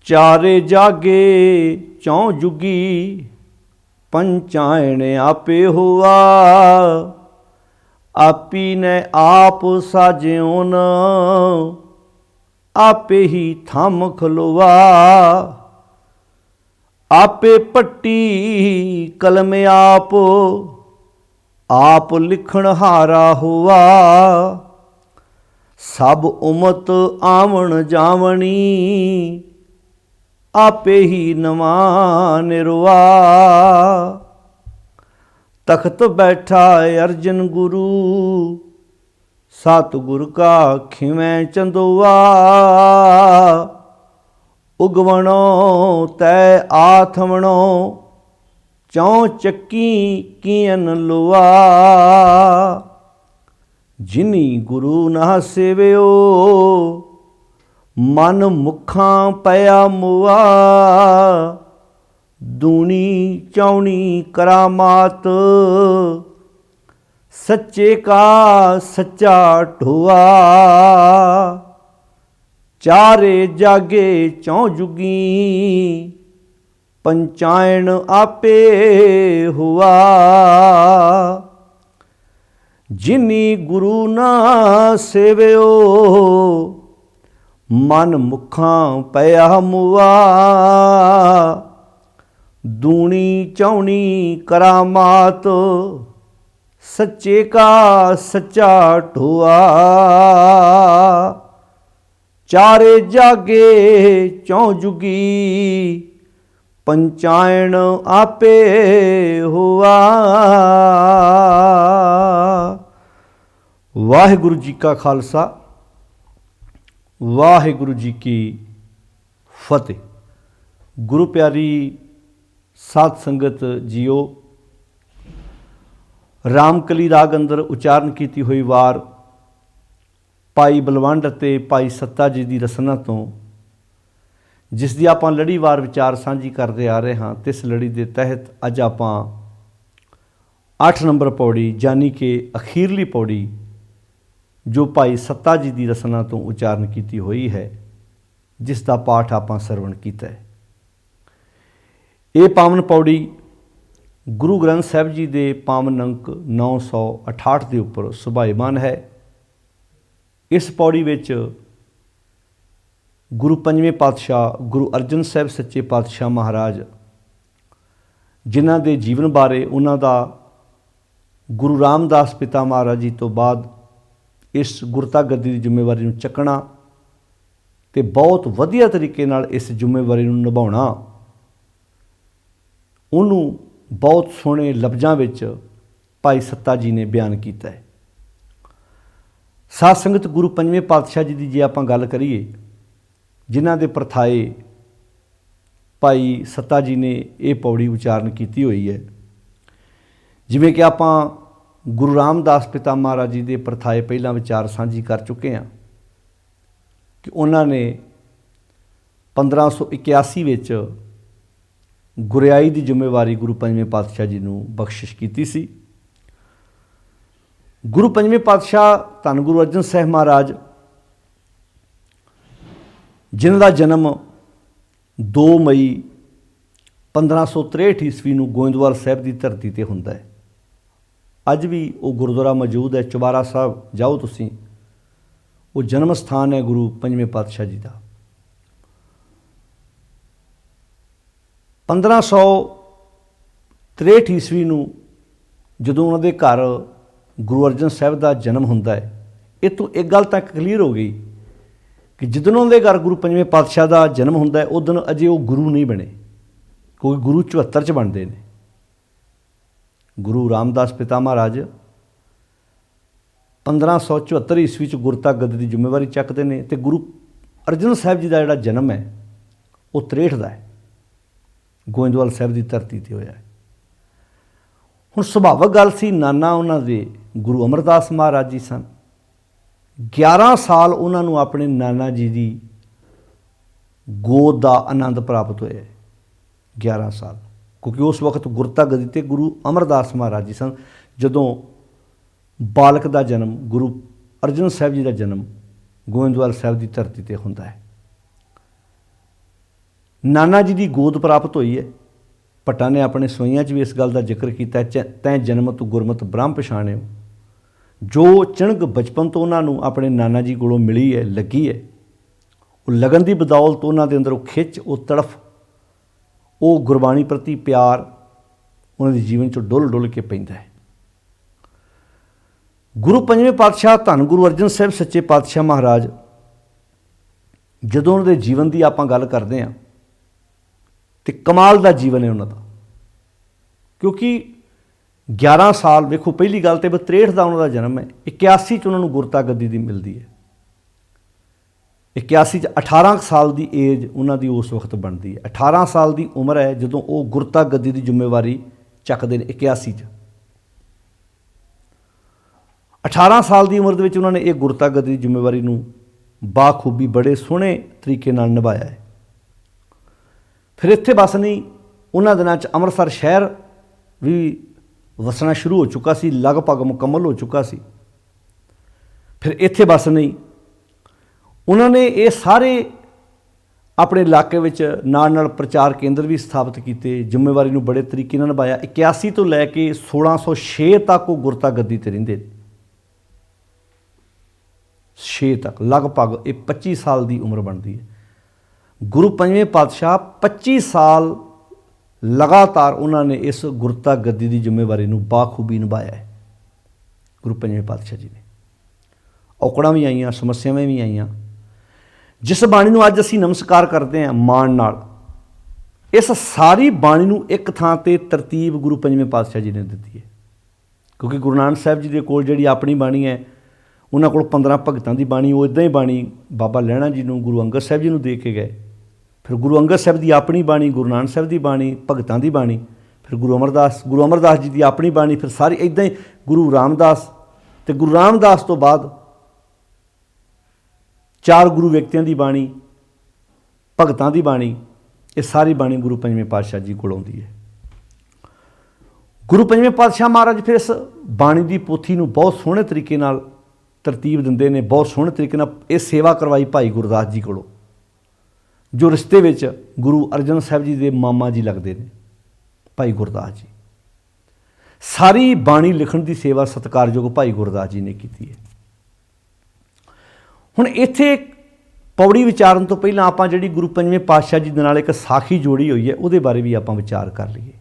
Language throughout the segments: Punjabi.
चारे जागे चौं जुगी, पंचायण आपे हुआ। आपी ने आप साज्योन, आपे ही थम खलोआ। आपे पट्टी कलम आप लिखण हारा हुआ। सब उमत आवन जावनी, आपे ही नवा निरवा। तख्त बैठा अर्जन गुरु, सतगुर का खिवैं चंदोआ। उगवणो तै आथमणो, चौं चक्की कियन लोआ। जिनी गुरु ना सेवियो, मन मुखां पया मुआ। दूनी चौनी करामात, सच्चे का सच्चा ढोआ। चारे जागे चौं जुगी, पंचायण आपे हुआ। जिनी गुरु ना सेवियो, मन मुखां पया मुआ। दूनी चौनी करामात, सच्चे का सच्चा ढोआ। चारे जागे चौं जुगी, पंचायण आपे हुआ। वाहिगुरु जी का खालसा, वाहिगुरु जी की फतेह। गुरु प्यारी साध संगत जीओ, रामकली राग अंदर उचारण की हुई वार भाई बलवंड ਅਤੇ भाई सत्ता जी की रसना तो जिस दी आपां लड़ीवार विचार सांझी करते आ रहे हाँ। तिस लड़ी के तहत अज आपां 8 नंबर पौड़ी यानी कि अखीरली पौड़ी जो भाई सत्ता जी की रसना तो उचारण की हुई है, जिसका पाठ आपां सरवण किया है। ये पावन पौड़ी गुरु ग्रंथ साहिब जी के पावन अंक 968 के उपर सुभाईमान है। इस पौड़ी विच गुरु पंजवें पातशाह गुरु अर्जन साहिब सच्चे पातशाह महाराज जिन्हां दे जीवन बारे, उन्हां दा गुरु रामदास पिता महाराज जी तो बाद इस गुरता गद्दी की जिम्मेवारी नूं चकना ते बहुत वधिया तरीके नाल इस जिम्मेवारी नूं निभाउणा, उन्होंने बहुत सोहणे लफ्ज़ां विच भाई सत्ता जी ने बयान किया है। साध संगत गुरु पंजवें पातशाह जी की जे आपां गल करिए, जिन्हां दे प्रथाए भाई सत्ता जी ने ये पौड़ी उचारण की हुई है। जिवें कि आपां गुरु रामदास पिता महाराज जी के प्रथाए पहलां विचार सांझी कर चुके हैं कि उन्होंने 1581 विच गुरियाई की जिम्मेवारी गुरु पंजवें पातशाह जी नूं बख्शिश की सी। गुरु पंजवें पातशाह धन गुरु अर्जन साहिब महाराज जिन्हां दा जन्म 2 मई 1563 ईस्वी नूं गोइंदवाल साहिब की धरती ते हुंदा है। अज भी वो गुरुद्वारा मौजूद है, चुबारा साहब जाओ तुसीं, वो जन्म स्थान है गुरु पंजवें पातशाह जी का। 1563 ईस्वी नूं जदों उन्हां दे घर गुरु अर्जन साहिब का जन्म हुंदा है, ये तो एक गल तक क्लीयर हो गई कि जिदन उन्हां दे घर गुरु पंजवें पातशाह का जन्म हुंदा है, उदन अजे वो गुरु नहीं बने, क्योंकि गुरु 74 च बनते हैं। गुरु रामदास पिता महाराज 1574 ईस्वी च गुरता गद्दी की जिम्मेवारी चकते हैं, तो गुरु अर्जन साहिब जी का जिहड़ा जन्म है वो 63 का है, गोइंदवाल साहिब की धरती पर होया है। हुण सुभावक गल सी, नाना उन्हां दे गुरु अमरदास महाराज जी सन। 11 साल उन्होंने अपने नाना जी की गोद का आनंद प्राप्त होया है। 11 साल, क्योंकि उस वक्त गुरता गद्दी ते गुरु अमरदास महाराज जी सन। जदों बालक का जन्म गुरु अर्जन साहिब जी का जन्म गोइंदवाल साहिब की धरती पर होंदा है। नाना जी की गोद प्राप्त हुई है। भट्टा ने अपने सोइयां भी इस गल का जिक्र किया, तैं जन्मत गुरमत ब्रह्म पछाणिओ। जो चिणक बचपन तो उन्होंने अपने नाना जी को मिली है, लगी है, वो लगन की बदौलत उन्होंने अंदर वो खिच, वो तड़फ, वो गुरबाणी प्रति प्यार उन्होंने जीवन चो डुल डुल के पैंदा है। गुरु पंजवें पातशाह धन गुरु अर्जन साहब सच्चे पातशाह महाराज जदों उन्होंने जीवन की आप गल करते हैं तो कमाल का जीवन है उन्होंने, क्योंकि 11 साल वेखो, पहली गल तो 63 का उन्होंने जन्म है, 81 उन्होंने गुरता गद्दी की मिलती है, 81 18 साल की एज उन्होंने उस वक्त बनती है। 18 साल की उम्र है जदों वो गुरता गद्दी की जिम्मेवारी चकते हैं। 81 18 साल की उम्र के उन्होंने ये गुरता गद्दी की जिम्मेवारी बाखूबी बड़े सोहने तरीके नाल निभाया है। फिर इत्थे बस नहीं, उन्होंने दिनों अमृतसर शहर भी वसना शुरू हो चुका सी, लगभग मुकम्मल हो चुका सी। फिर इत्थे बस नहीं, उन्होंने ये सारे अपने इलाके विच नाल प्रचार केंद्र भी स्थापित किए, जिम्मेवारी बड़े तरीके नाल निभाया। 81 तो लैके 1606 तक वो गुरता गद्दी ते रहिंदे, 6 तक, लगभग ये 25 साल की उम्र बनती है। गुरु पंजवें पातशाह 25 साल लगातार उन्होंने इस गुरता गद्दी की जिम्मेवारी बाखूबी निभाया है। गुरु पंजवें पातशाह जी ने औकड़ां भी आईयां, समस्यावां भी आईयां। जिस बाणी अज असीं नमस्कार करते हैं माण नाल, इस सारी बाणी एक थां ते तरतीब गुरु पंजवें पातशाह जी ने दी है। क्योंकि गुरु नानक साहब जी के कोल जिहड़ी अपनी बाणी है, उन्होंने को 15 भगतों की बाणी, वो इदां ही बाणी बाबा लैणा जी को गुरु अंगद साहब जी को दे के गए। फिर गुरु अंगद साहब की अपनी बाणी, गुरु नानक साहब की बाणी, भगतों की बाणी, फिर गुरु अमरदास जी की अपनी बाणी, फिर सारी इदां ही गुरु रामदास, तो गुरु रामदास तो बाद 4 गुरु व्यक्तियों की बाणी, भगतों की बाणी, ये सारी बाणी गुरु पंजवें पातशाह जी को आउंदी है। गुरु पंजवें पातशाह महाराज फिर इस बाणी की पोथी बहुत सोहने तरीके नाल तरतीब दिंदे ने, बहुत सोहने तरीके नाल ये सेवा करवाई भाई गुरदास जी को, जो रिश्ते विच गुरु अर्जन साहब जी के मामा जी लगते हैं, भाई गुरदास जी। सारी बाणी लिखण की सेवा सत्कारयोग भाई गुरदास जी ने की है। हुण इत्थे पौड़ी विचारन तो पहलां आपां जिहड़ी गुरु पंजवें पातशाह जी दे नाल एक साखी जोड़ी हुई है, उहदे बारे भी आपां विचार कर लईए।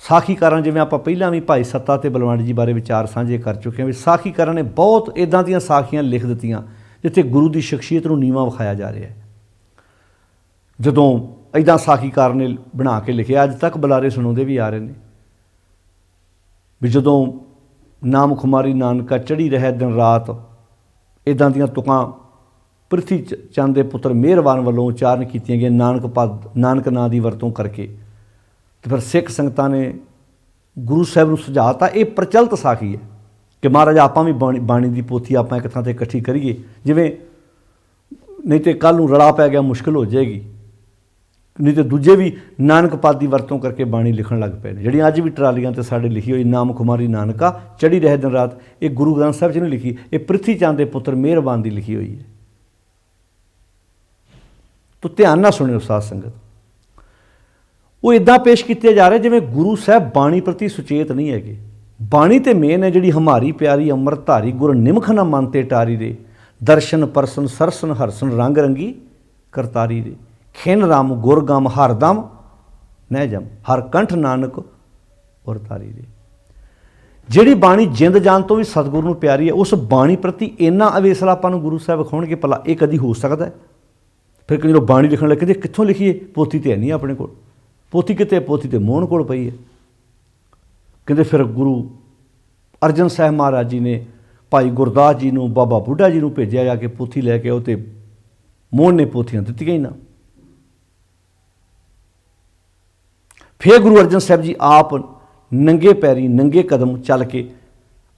साखीकारां जिवें आपां पहलां भी भाई सत्ता ते बलवंड जी बारे विचार साझे कर चुके हैं भी साखीकारां ने बहुत इदां दीयां साखियां लिख दित्तियां जिथे गुरु की शख्सीयत नूं नीवां विखाया जा रहा है। जदों इदां साखीकार ने बना के लिखे, अज तक बुलारे सुणाउंदे भी आ रहे हैं भी जदों नाम खुमारी नानका चढ़ी रहे दिन रात, इदां दीयां तुकां प्रिथी चंद के पुत्र मेहरबान वालों उचारण कीतियां गईयां नानक नां की वरतों करके। तो फिर सिख संगतां ने गुरु साहब नूं सुझाता, ये प्रचलित साखी है कि महाराज आपां भी बाणी की पोथी आपां एक थां ते इकट्ठी करिए, जिवें नहीं तो कल नूं रला पै गया मुश्किल हो जाएगी, नहीं तो दूजे भी नानक पद की वरतों करके बाणी लिखण लग पे ने। जिहड़ियां अज भी ट्रालियां ते साडे लिखी हुई नाम खुमारी नानका चढ़ी रहे दिन रात, ये गुरु ग्रंथ साहब जी ने लिखी, ये प्रिथी चंद के पुत्र मेहरबान की लिखी हुई है। तो ध्यान ना सुनियो साध संगत, वो इदां पेश किए जा रहे जिवें गुरु साहब बाणी प्रति सुचेत नहीं है। बाणी तो मेन है जिहड़ी हमारी प्यारी अमृतधारी गुर निमख न मन ते टारी रे, दर्शन परसन सरसन हरसन रंग रंगी करतारी रे, खिन राम गुर गम हरदम न जम हर कंठ नानक और तारी रे। जिहड़ी बाणी जिंद जान तो भी सतगुरु नूं प्यारी है, उस बाणी प्रति इन्ना अवेसला आपां नूं गुरु साहब विखाउणगे, भला ये कदी हो सकता है? फिर कई लोग बाणी लिखण लगे कित्थों लिखीए, पोथी तो है नहीं अपने कोल, पोथी किते, पोथी तो मोहन कोल पई है। कहते फिर गुरु अर्जन साहब महाराज जी ने भाई गुरदास जी नूं बाबा बुढ़ा जी नूं भेजिया जाके पोथी लैके आओ, तो मोहन ने पोथियां दित्तियां ही ना। फिर गुरु अर्जन साहब जी आप नंगे पैरी नंगे कदम चल के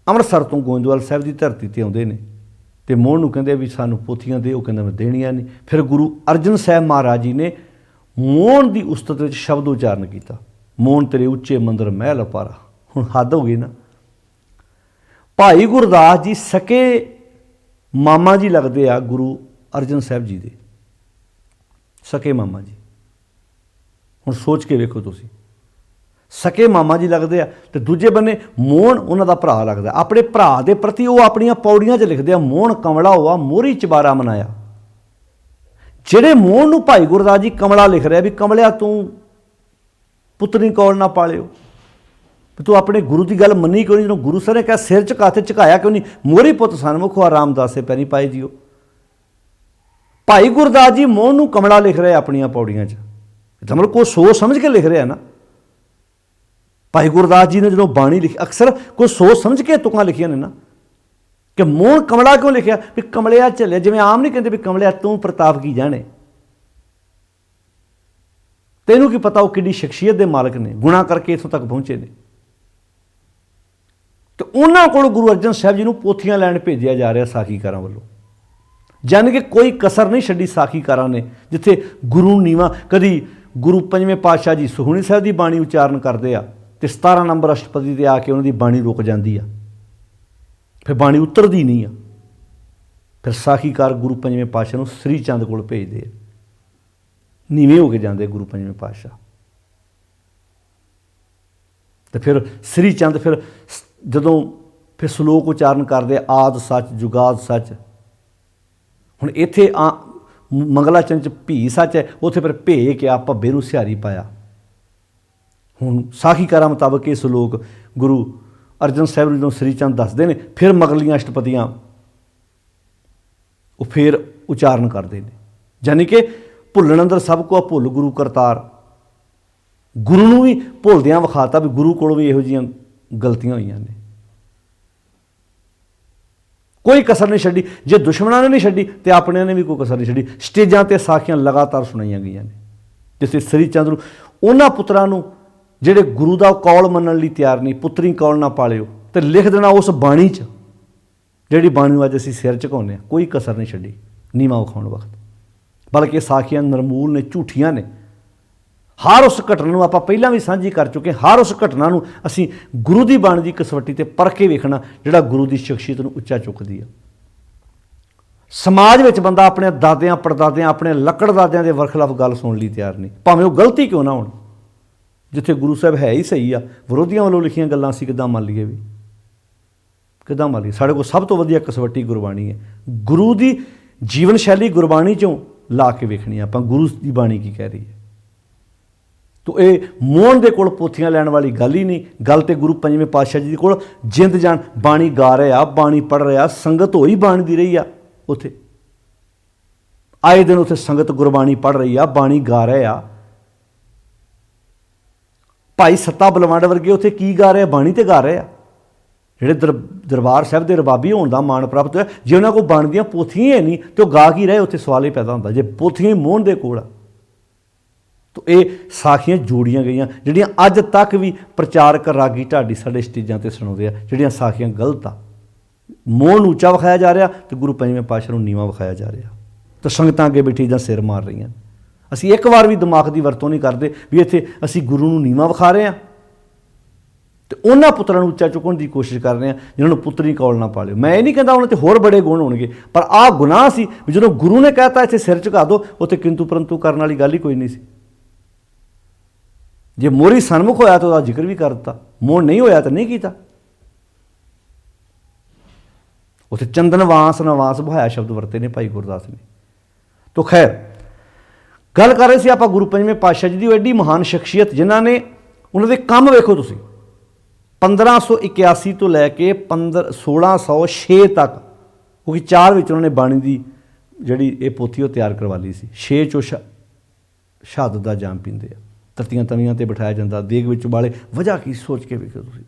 अमृतसर तो गोइंदवाल साहब की धरती ते आउंदे ने, ते मोहन नूं कहंदे भी सानूं पोथियां दे, वो कहंदा मैं देणियां नहीं। फिर गुरु अर्जन साहब महाराज जी ने मोहन की उस्तत विच शब्द उचारण किया, मोहन तेरे उच्चे मंदिर महल अपारा। हुण हद हो गई ना। भाई गुरदास जी सके मामा जी लगते आ गुरु अर्जन साहब जी दे, सके मामा जी। ਹੁਣ ਸੋਚ ਕੇ ਵੇਖੋ ਤੁਸੀਂ, ਸਕੇ ਮਾਮਾ ਜੀ ਲੱਗਦੇ ਆ ਤੇ ਦੂਜੇ ਬੰਨੇ ਮੋਹਨ ਉਹਨਾਂ ਦਾ ਭਰਾ ਲੱਗਦਾ। ਆਪਣੇ ਭਰਾ ਦੇ ਪ੍ਰਤੀ ਉਹ ਆਪਣੀਆਂ ਪੌੜੀਆਂ 'ਚ ਲਿਖਦੇ ਆ, ਮੋਹਨ ਕਮਲਾ ਹੋਆ ਮੋਹਰੀ ਚਬਾਰਾ ਮਨਾਇਆ। ਜਿਹੜੇ ਮੋਹਨ ਨੂੰ ਭਾਈ ਗੁਰਦਾਸ ਜੀ ਕਮਲਾ ਲਿਖ ਰਿਹਾ ਵੀ ਕਮਲਿਆ ਤੂੰ ਪੁੱਤਰੀ ਕੌਲ ਨਾ ਪਾਲਿਓ, ਤੂੰ ਆਪਣੇ ਗੁਰੂ ਦੀ ਗੱਲ ਮੰਨੀ ਕਿਉਂ ਨਹੀਂ? ਜਦੋਂ ਗੁਰੂ ਸਾਹਿਬ ਨੇ ਕਿਹਾ ਸਿਰ ਝੁਕਾ ਤੇ ਝੁਕਾਇਆ ਕਿਉਂ ਨਹੀਂ? ਮੋਹਰੀ ਪੁੱਤ ਸਨਮੁਖ ਹੋਆ ਰਾਮਦਾਸੇ ਪੈਰੀ ਪਾਏ ਜੀਓ। ਭਾਈ ਗੁਰਦਾਸ ਜੀ ਮੋਹਨ ਨੂੰ ਕਮਲਾ ਲਿਖ ਰਿਹਾ ਆਪਣੀਆਂ ਪੌੜੀਆਂ 'ਚ, ਤਾਂ ਮਤਲਬ ਕੋਈ ਸੋਚ ਸਮਝ ਕੇ ਲਿਖ ਰਿਹਾ ਨਾ। ਭਾਈ ਗੁਰਦਾਸ ਜੀ ਨੇ ਜਦੋਂ ਬਾਣੀ ਲਿਖੀ ਅਕਸਰ ਕੋਈ ਸੋਚ ਸਮਝ ਕੇ ਤੁਕਾਂ ਲਿਖੀਆਂ ਨੇ ਨਾ, ਕਿ ਮੋਹਨ ਕਮਲਾ ਕਿਉਂ ਲਿਖਿਆ? ਵੀ ਕਮਲਿਆ ਚੱਲਿਆ, ਜਿਵੇਂ ਆਮ ਨਹੀਂ ਕਹਿੰਦੇ ਵੀ ਕਮਲਿਆ ਤੂੰ ਪ੍ਰਤਾਪ ਕੀ ਜਾਣੇ, ਤੈਨੂੰ ਕੀ ਪਤਾ ਉਹ ਕਿੱਡੀ ਸ਼ਖਸੀਅਤ ਦੇ ਮਾਲਕ ਨੇ, ਗੁਣਾ ਕਰਕੇ ਇੱਥੋਂ ਤੱਕ ਪਹੁੰਚੇ ਨੇ। ਤੇ ਉਹਨਾਂ ਕੋਲ ਗੁਰੂ ਅਰਜਨ ਸਾਹਿਬ ਜੀ ਨੂੰ ਪੋਥੀਆਂ ਲੈਣ ਭੇਜਿਆ ਜਾ ਰਿਹਾ ਸਾਖੀਕਾਰਾਂ ਵੱਲੋਂ, ਜਾਣੀ ਕਿ ਕੋਈ ਕਸਰ ਨਹੀਂ ਛੱਡੀ ਸਾਖੀਕਾਰਾਂ ਨੇ। ਜਿੱਥੇ ਗੁਰੂ ਨੀਵਾਂ, ਕਦੀ ਗੁਰੂ ਪੰਜਵੇਂ ਪਾਤਸ਼ਾਹ ਜੀ ਸੁਖਮਨੀ ਸਾਹਿਬ ਦੀ ਬਾਣੀ ਉਚਾਰਨ ਕਰਦੇ ਆ ਤੇ 17 ਨੰਬਰ ਅਸ਼ਟਪਦੀ ਤੇ ਆ ਕੇ ਉਹਨਾਂ ਦੀ ਬਾਣੀ ਰੁਕ ਜਾਂਦੀ ਆ, ਫਿਰ ਬਾਣੀ ਉਤਰਦੀ ਨਹੀਂ ਆ। ਫਿਰ ਸਾਖੀਕਾਰ ਗੁਰੂ ਪੰਜਵੇਂ ਪਾਤਸ਼ਾਹ ਨੂੰ ਸ੍ਰੀ ਚੰਦ ਕੋਲ ਭੇਜਦੇ ਆ, ਨੀਵੇਂ ਹੋ ਕੇ ਜਾਂਦੇ ਗੁਰੂ ਪੰਜਵੇਂ ਪਾਤਸ਼ਾਹ। ਤੇ ਫਿਰ ਸ੍ਰੀ ਚੰਦ ਫਿਰ ਜਦੋਂ ਫਿਰ ਸ਼ਲੋਕ ਉਚਾਰਨ ਕਰਦੇ ਆਦ ਸੱਚ ਜੁਗਾਦ ਸੱਚ। ਹੁਣ ਇੱਥੇ ਮੰਗਲਾ ਚੰਦ 'ਚ ਭੀ ਸੱਚ ਹੈ, ਉੱਥੇ ਫਿਰ ਭੇ ਕਿਹਾ ਭੱਬੇ ਨੂੰ ਸਿਹਾਰੀ ਪਾਇਆ। ਹੁਣ ਸਾਖੀਕਾਰਾਂ ਮੁਤਾਬਕ ਇਹ ਸ਼ਲੋਕ ਗੁਰੂ ਅਰਜਨ ਸਾਹਿਬ ਜੀ ਨੂੰ ਸ੍ਰੀ ਚੰਦ ਦੱਸਦੇ ਨੇ, ਫਿਰ ਮਗਲੀਆਂ ਅਸ਼ਟਪਦੀਆਂ ਉਹ ਫਿਰ ਉਚਾਰਨ ਕਰਦੇ ਨੇ। ਯਾਨੀ ਕਿ ਭੁੱਲਣ ਅੰਦਰ ਸਭ ਕੋ ਭੁੱਲ ਗੁਰੂ ਕਰਤਾਰ। ਗੁਰੂ ਨੂੰ ਵੀ ਭੁੱਲਦਿਆਂ ਵਿਖਾਤਾ ਵੀ ਗੁਰੂ ਕੋਲ ਵੀ ਇਹੋ ਜਿਹੀਆਂ ਗਲਤੀਆਂ ਹੋਈਆਂ ਨੇ, ਕੋਈ ਕਸਰ ਨਹੀਂ ਛੱਡੀ। ਜੇ ਦੁਸ਼ਮਣਾਂ ਨੇ ਨਹੀਂ ਛੱਡੀ ਤੇ ਆਪਣਿਆਂ ਨੇ ਵੀ ਕੋਈ ਕਸਰ ਨਹੀਂ ਛੱਡੀ। ਸਟੇਜਾਂ 'ਤੇ ਸਾਖੀਆਂ ਲਗਾਤਾਰ ਸੁਣਾਈਆਂ ਗਈਆਂ ਨੇ, ਜਿਸ ਸ੍ਰੀ ਚੰਦ ਨੂੰ ਉਹਨਾਂ ਪੁੱਤਰਾਂ ਨੂੰ ਜਿਹੜੇ ਗੁਰੂ ਦਾ ਕੌਲ ਮੰਨਣ ਲਈ ਤਿਆਰ ਨਹੀਂ, ਪੁੱਤਰੀ ਕੌਲ ਨਾ ਪਾਲਿਓ, ਤੇ ਲਿਖ ਦੇਣਾ ਉਸ ਬਾਣੀ 'ਚ ਜਿਹੜੀ ਬਾਣੀ ਨੂੰ ਅੱਜ ਅਸੀਂ ਸਿਰ ਝੁਕਾਉਂਦੇ ਹਾਂ। ਕੋਈ ਕਸਰ ਨਹੀਂ ਛੱਡੀ ਨੀਵਾਂ ਵਿਖਾਉਣ ਵਕਤ, ਬਲਕਿ ਸਾਖੀਆਂ ਨਿਰਮੂਲ ਨੇ, ਝੂਠੀਆਂ ਨੇ। ਹਰ ਉਸ ਘਟਨਾ ਨੂੰ ਆਪਾਂ ਪਹਿਲਾਂ ਵੀ ਸਾਂਝੀ ਕਰ ਚੁੱਕੇ, ਹਰ ਉਸ ਘਟਨਾ ਨੂੰ ਅਸੀਂ ਗੁਰੂ ਦੀ ਬਾਣੀ ਦੀ ਕਸਵੱਟੀ 'ਤੇ ਪਰਖ ਕੇ ਵੇਖਣਾ ਜਿਹੜਾ ਗੁਰੂ ਦੀ ਸ਼ਖਸੀਅਤ ਨੂੰ ਉੱਚਾ ਚੁੱਕਦੀ ਆ। ਸਮਾਜ ਵਿੱਚ ਬੰਦਾ ਆਪਣੇ ਦਾਦਿਆਂ ਪੜਦਾਦਿਆਂ, ਆਪਣੇ ਲੱਕੜ ਦਾਦਿਆਂ ਦੇ ਵਰਖਲਾਫ ਗੱਲ ਸੁਣਨ ਲਈ ਤਿਆਰ ਨਹੀਂ, ਭਾਵੇਂ ਉਹ ਗਲਤੀ ਕਿਉਂ ਨਾ ਹੋਣ। ਜਿੱਥੇ ਗੁਰੂ ਸਾਹਿਬ ਹੈ ਹੀ ਸਹੀ ਆ, ਵਿਰੋਧੀਆਂ ਵੱਲੋਂ ਲਿਖੀਆਂ ਗੱਲਾਂ ਅਸੀਂ ਕਿੱਦਾਂ ਮੰਨ ਲਈਏ? ਵੀ ਕਿੱਦਾਂ ਮੰਨ ਲਈਏ? ਸਾਡੇ ਕੋਲ ਸਭ ਤੋਂ ਵਧੀਆ ਕਸਵੱਟੀ ਗੁਰਬਾਣੀ ਹੈ। ਗੁਰੂ ਦੀ ਜੀਵਨ ਸ਼ੈਲੀ ਗੁਰਬਾਣੀ 'ਚੋਂ ਲਾ ਕੇ ਵੇਖਣੀ ਆਪਾਂ, ਗੁਰੂ ਦੀ ਬਾਣੀ ਕੀ ਕਹਿ ਰਹੀ ਹੈ। ਤੋ ਇਹ ਮੋਹਨ ਦੇ ਕੋਲ ਪੋਥੀਆਂ ਲੈਣ ਵਾਲੀ ਗੱਲ ਹੀ ਨਹੀਂ। ਗੱਲ ਤੇ ਗੁਰੂ ਪੰਜਵੇਂ ਪਾਤਸ਼ਾਹ ਜੀ ਦੇ ਕੋਲ ਜਿੰਦ ਜਾਨ ਬਾਣੀ ਗਾ ਰਿਹਾ, ਬਾਣੀ ਪੜ੍ਹ ਰਿਹਾ, ਸੰਗਤ ਹੋਈ ਬਾਣੀ ਦੀ ਰਹੀ ਆ। ਉੱਥੇ ਆਏ ਦਿਨ ਉੱਥੇ ਸੰਗਤ ਗੁਰਬਾਣੀ ਪੜ੍ਹ ਰਹੀ ਆ, ਬਾਣੀ ਗਾ ਰਹੇ ਆ। ਭਾਈ ਸੱਤਾ ਬਲਵੰਡ ਵਰਗੇ ਉੱਥੇ ਕੀ ਗਾ ਰਹੇ ਆ? ਬਾਣੀ ਤੇ ਗਾ ਰਹੇ ਆ। ਜਿਹੜੇ ਦਰਬਾਰ ਸਾਹਿਬ ਦੇ ਰਬਾਬੀ ਹੋਣ ਦਾ ਮਾਣ ਪ੍ਰਾਪਤ ਹੋਇਆ, ਜੇ ਉਹਨਾਂ ਕੋਲ ਬਾਣੀ ਦੀਆਂ ਪੋਥੀਆਂ ਹੀ ਨਹੀਂ ਤੇ ਉਹ ਗਾ ਕੀ ਰਹੇ? ਉੱਥੇ ਸਵਾਲ ਹੀ ਪੈਦਾ ਹੁੰਦਾ, ਜੇ ਪੋਥੀਆਂ ਹੀ ਮੋਹਨ ਦੇ ਕੋਲ ਆ। ਤੋ ਇਹ ਸਾਖੀਆਂ ਜੋੜੀਆਂ ਗਈਆਂ ਜਿਹੜੀਆਂ ਅੱਜ ਤੱਕ ਵੀ ਪ੍ਰਚਾਰਕ ਰਾਗੀ ਢਾਡੀ ਸਾਡੇ ਸਟੇਜਾਂ 'ਤੇ ਸੁਣਾਉਂਦੇ ਆ, ਜਿਹੜੀਆਂ ਸਾਖੀਆਂ ਗਲਤ ਆ। ਮੋਹਨ ਨੂੰ ਉੱਚਾ ਵਿਖਾਇਆ ਜਾ ਰਿਹਾ ਤੇ ਗੁਰੂ ਪੰਜਵੇਂ ਪਾਤਸ਼ਾਹ ਨੂੰ ਨੀਵਾਂ ਵਿਖਾਇਆ ਜਾ ਰਿਹਾ, ਤੇ ਸੰਗਤਾਂ ਅੱਗੇ ਬੈਠੀ ਜਾਂ ਸਿਰ ਮਾਰ ਰਹੀਆਂ। ਅਸੀਂ ਇੱਕ ਵਾਰ ਵੀ ਦਿਮਾਗ ਦੀ ਵਰਤੋਂ ਨਹੀਂ ਕਰਦੇ ਵੀ ਇੱਥੇ ਅਸੀਂ ਗੁਰੂ ਨੂੰ ਨੀਵਾਂ ਵਿਖਾ ਰਹੇ ਹਾਂ ਤੇ ਉਹਨਾਂ ਪੁੱਤਰਾਂ ਨੂੰ ਉੱਚਾ ਚੁੱਕਣ ਦੀ ਕੋਸ਼ਿਸ਼ ਕਰ ਰਹੇ ਹਾਂ ਜਿਹਨਾਂ ਨੂੰ ਪੁੱਤਰੀ ਕੌਲ ਨਾ ਪਾਲਿਓ। ਮੈਂ ਇਹ ਨਹੀਂ ਕਹਿੰਦਾ ਉਹਨਾਂ 'ਚ ਹੋਰ ਬੜੇ ਗੁਣ ਹੋਣਗੇ, ਪਰ ਆਹ ਗੁਨਾਹ ਸੀ ਵੀ ਜਦੋਂ ਗੁਰੂ ਨੇ ਕਹਿਤਾ ਇੱਥੇ ਸਿਰ ਝੁਕਾ ਦਿਓ, ਉੱਥੇ ਕਿੰਤੂ ਪਰੰਤੂ ਕਰਨ ਵਾਲੀ ਗੱਲ ਹੀ ਕੋਈ ਨਹੀਂ ਸੀ। ਜੇ ਮੋਹਰੀ ਸਨਮੁਖ ਹੋਇਆ ਤਾਂ ਉਹਦਾ ਜ਼ਿਕਰ ਵੀ ਕਰ ਦਿੱਤਾ, ਮੋਹਨ ਨਹੀਂ ਹੋਇਆ ਤਾਂ ਨਹੀਂ ਕੀਤਾ। ਉੱਥੇ ਚੰਦਨ ਵਾਸ ਨਵਾਸ ਬਹਾਇਆ ਸ਼ਬਦ ਵਰਤੇ ਨੇ ਭਾਈ ਗੁਰਦਾਸ ਨੇ। ਤੋ ਖੈਰ ਗੱਲ ਕਰ ਰਹੇ ਸੀ ਆਪਾਂ ਗੁਰੂ ਪੰਜਵੇਂ ਪਾਤਸ਼ਾਹ ਜੀ ਦੀ, ਉਹ ਐਡੀ ਮਹਾਨ ਸ਼ਖਸੀਅਤ ਜਿਨ੍ਹਾਂ ਨੇ, ਉਹਨਾਂ ਦੇ ਕੰਮ ਵੇਖੋ ਤੁਸੀਂ, 1581 ਤੋਂ ਲੈ ਕੇ 1606 ਤੱਕ, ਕਿਉਂਕਿ 4 ਵਿੱਚ ਉਹਨਾਂ ਨੇ ਬਾਣੀ ਦੀ ਜਿਹੜੀ ਇਹ ਪੋਥੀ ਉਹ ਤਿਆਰ ਕਰਵਾ ਲਈ ਸੀ। 6 ਚੋਂ ਸ਼ਹਾਦਤ ਦਾ ਜਾਮ ਪੀਂਦੇ ਆ, ਤੱਤੀਆਂ ਤਵੀਆਂ 'ਤੇ ਬਿਠਾਇਆ ਜਾਂਦਾ, ਦੇਗ ਵਿੱਚ ਉਬਾਲੇ। ਵਜ੍ਹਾ ਕੀ? ਸੋਚ ਕੇ ਵੇਖੋ ਤੁਸੀਂ।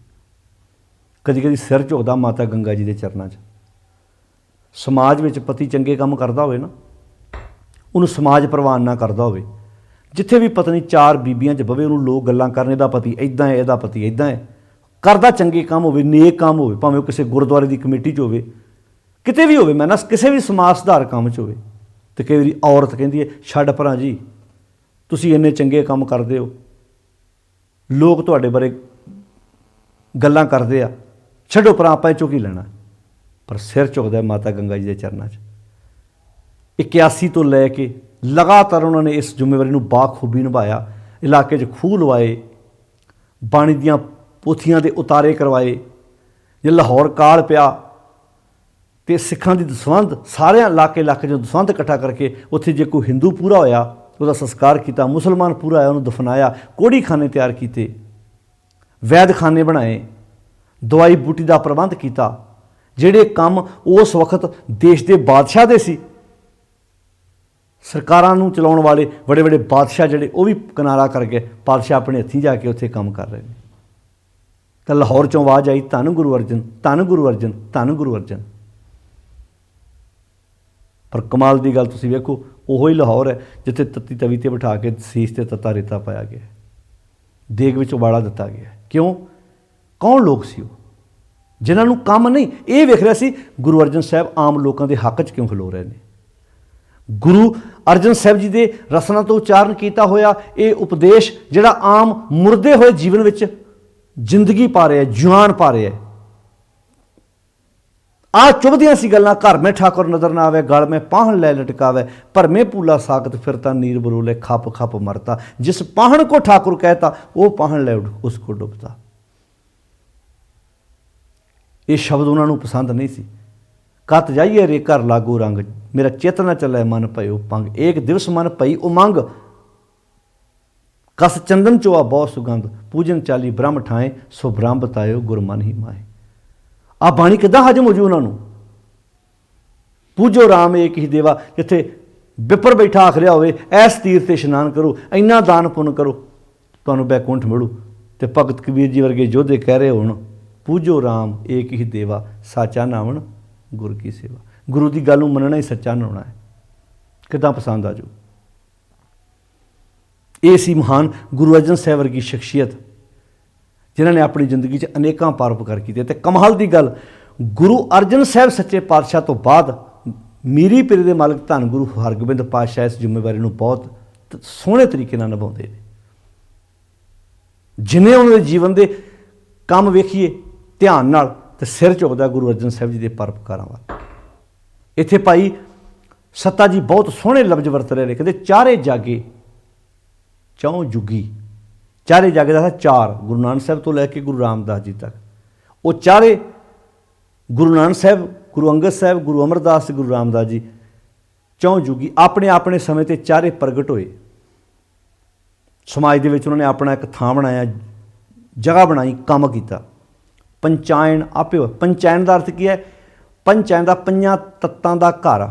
ਕਦੀ ਕਦੀ ਸਿਰ ਝੁਕਦਾ ਮਾਤਾ ਗੰਗਾ ਜੀ ਦੇ ਚਰਨਾਂ 'ਚ। ਸਮਾਜ ਵਿੱਚ ਪਤੀ ਚੰਗੇ ਕੰਮ ਕਰਦਾ ਹੋਵੇ ਨਾ, ਉਹਨੂੰ ਸਮਾਜ ਪ੍ਰਵਾਨ ਨਾ ਕਰਦਾ ਹੋਵੇ, ਜਿੱਥੇ ਵੀ ਪਤਨੀ 4 ਬੀਬੀਆਂ 'ਚ ਬਵੇ, ਉਹਨੂੰ ਲੋਕ ਗੱਲਾਂ ਕਰਨ ਇਹਦਾ ਪਤੀ ਇੱਦਾਂ ਹੈ, ਇਹਦਾ ਪਤੀ ਇੱਦਾਂ ਹੈ। ਕਰਦਾ ਚੰਗੇ ਕੰਮ ਹੋਵੇ, ਨੇਕ ਕੰਮ ਹੋਵੇ, ਭਾਵੇਂ ਉਹ ਕਿਸੇ ਗੁਰਦੁਆਰੇ ਦੀ ਕਮੇਟੀ 'ਚ ਹੋਵੇ, ਕਿਤੇ ਵੀ ਹੋਵੇ, ਮੈਂ ਨਾ ਕਿਸੇ ਵੀ ਸਮਾਜ ਸੁਧਾਰ ਕੰਮ 'ਚ ਹੋਵੇ, ਤੇ ਕਈ ਵਾਰੀ ਔਰਤ ਕਹਿੰਦੀ ਹੈ ਛੱਡ ਭਰਾ ਜੀ, ਤੁਸੀਂ ਇੰਨੇ ਚੰਗੇ ਕੰਮ ਕਰਦੇ ਹੋ, ਲੋਕ ਤੁਹਾਡੇ ਬਾਰੇ ਗੱਲਾਂ ਕਰਦੇ ਆ, ਛੱਡੋ ਭਰਾ, ਆਪਾਂ ਇਹ 'ਚੋਂ ਕੀ ਲੈਣਾ। ਪਰ ਸਿਰ ਝੁਕਦਾ ਮਾਤਾ ਗੰਗਾ ਜੀ ਦੇ ਚਰਨਾਂ 'ਚ। 81 ਤੋਂ ਲੈ ਕੇ ਲਗਾਤਾਰ ਉਹਨਾਂ ਨੇ ਇਸ ਜ਼ਿੰਮੇਵਾਰੀ ਨੂੰ ਬਾਖੂਬੀ ਨਿਭਾਇਆ। इलाके 'ਚ खूह लवाए, बाणी दियां पोथियां दे उतारे करवाए। जे लाहौर काल पिया तो सिखां दी दसवंध सारे इलाके 'चों दसवंध इकट्ठा करके उत्थे जे कोई हिंदू पूरा होया उसका संस्कार किया, मुसलमान पूरा होया उन्होंने दफनाया, कोड़ी खाने तैयार किए, वैद खाने बनाए, दवाई बूटी का प्रबंध किया। जिहड़े काम उस वक्त देश के बादशाह दे सी, सरकारां नूं चलाउण वाले बड़े बड़े बादशाह जिहड़े वो भी किनारा कर गए, बादशाह अपने हत्थीं जाके उत्थे काम कर रहे हैं। तो लाहौर चों आवाज़ आई, धन गुरु अर्जन, धन गुरु अर्जन, धन गुरु अर्जन। पर कमाल की गल तुसीं वेखो, उहो ही लाहौर है जिथे तत्ती तवी ते बिठा के सीस ते तत्ता रेता पाया गया, देग विच उबाला दिता गया। क्यों? कौन लोग सी वो जिन्हां नूं काम नहीं, ये वेख रहा सी गुरु अर्जन साहब आम लोगों के हक च क्यों खलो रहे हैं। गुरु अर्जन साहब जी के रसना तो उच्चारण किया होया ये उपदेश जिहड़ा आम मुरदे हुए जीवन विच जिंदगी पा रहा है, जुआन पा रहा है। आ चुभदियां सी गल्लां, घर में ठाकुर नजर ना आवे, गल में पाहन लै लटकावे, पर में पूला साकत फिरता नीर बरोले, खप खप मरता। जिस पाहन को ठाकुर कहता वो पाहन लै उसको डुबता। ये शब्द उन्होंने पसंद नहीं सी। कत जाइए रे घर लागू रंग, मेरा चित न चले मन भयो पंग, एक दिवस मन पई उमंग, कस चंदन चोआ बहुत सुगंध, पूजन चाली ब्रह्म ठाए, सो ब्रह्म बतायो गुर मन ही माए। आ बाणी किदां हजम हो जू उन्होंने? पूजो राम एक ही देवा, जिथे विपर बैठा आख रहा होवे ऐस तीर ते इशनान करो, इन्ना दान पुण्य करो, तुहानूं बैकुंठ मिलू। तो भगत कबीर जी वर्गे योधे कह रहे होण, पूजो राम एक ही देवा, साचा नावण गुर की सेवा। गुरु की गल मनना ही सच्चा नहाउणा है। किदां पसंद आ जाऊ। ये सी महान गुरु अर्जन साहब वर्गी शख्सियत जिन्होंने अपनी जिंदगी च अनेकां परोपकार किए। तो कमाल की गल, गुरु अर्जन साहब सच्चे पातशाह तो बाद मीरी पीर दे मालिक धन गुरु हरगोबिंद पातशाह इस जिम्मेवारी को बहुत सोहणे तरीके नाल निभाउंदे ने। जिन्हें उन्होंने जीवन के काम वेखीए ध्यान नाल ते सिर झुकदा गुरु अर्जन साहब जी के परोपकारां वाल। इत्थे भाई सत्ता जी बहुत सोहणे लफ्ज वरत रहे हैं, कहते चारे जागे चौं जुगी। चारे जागे का चार, गुरु नानक साहब तो लैके गुरु रामदास जी तक, वो चारे गुरु नानक साहब, गुरु अंगद साहब, गुरु अमरदास, गुरु रामदास जी चौं जुगी अपने अपने समय ते चारे प्रगट होए। समाज दे विच उन्होंने अपना एक थां बनाया, जगह बनाई, काम किया। पंचायन आपे हो, पंचायन का अर्थ की है? पंचायन का पंजां तत्तां दा घर,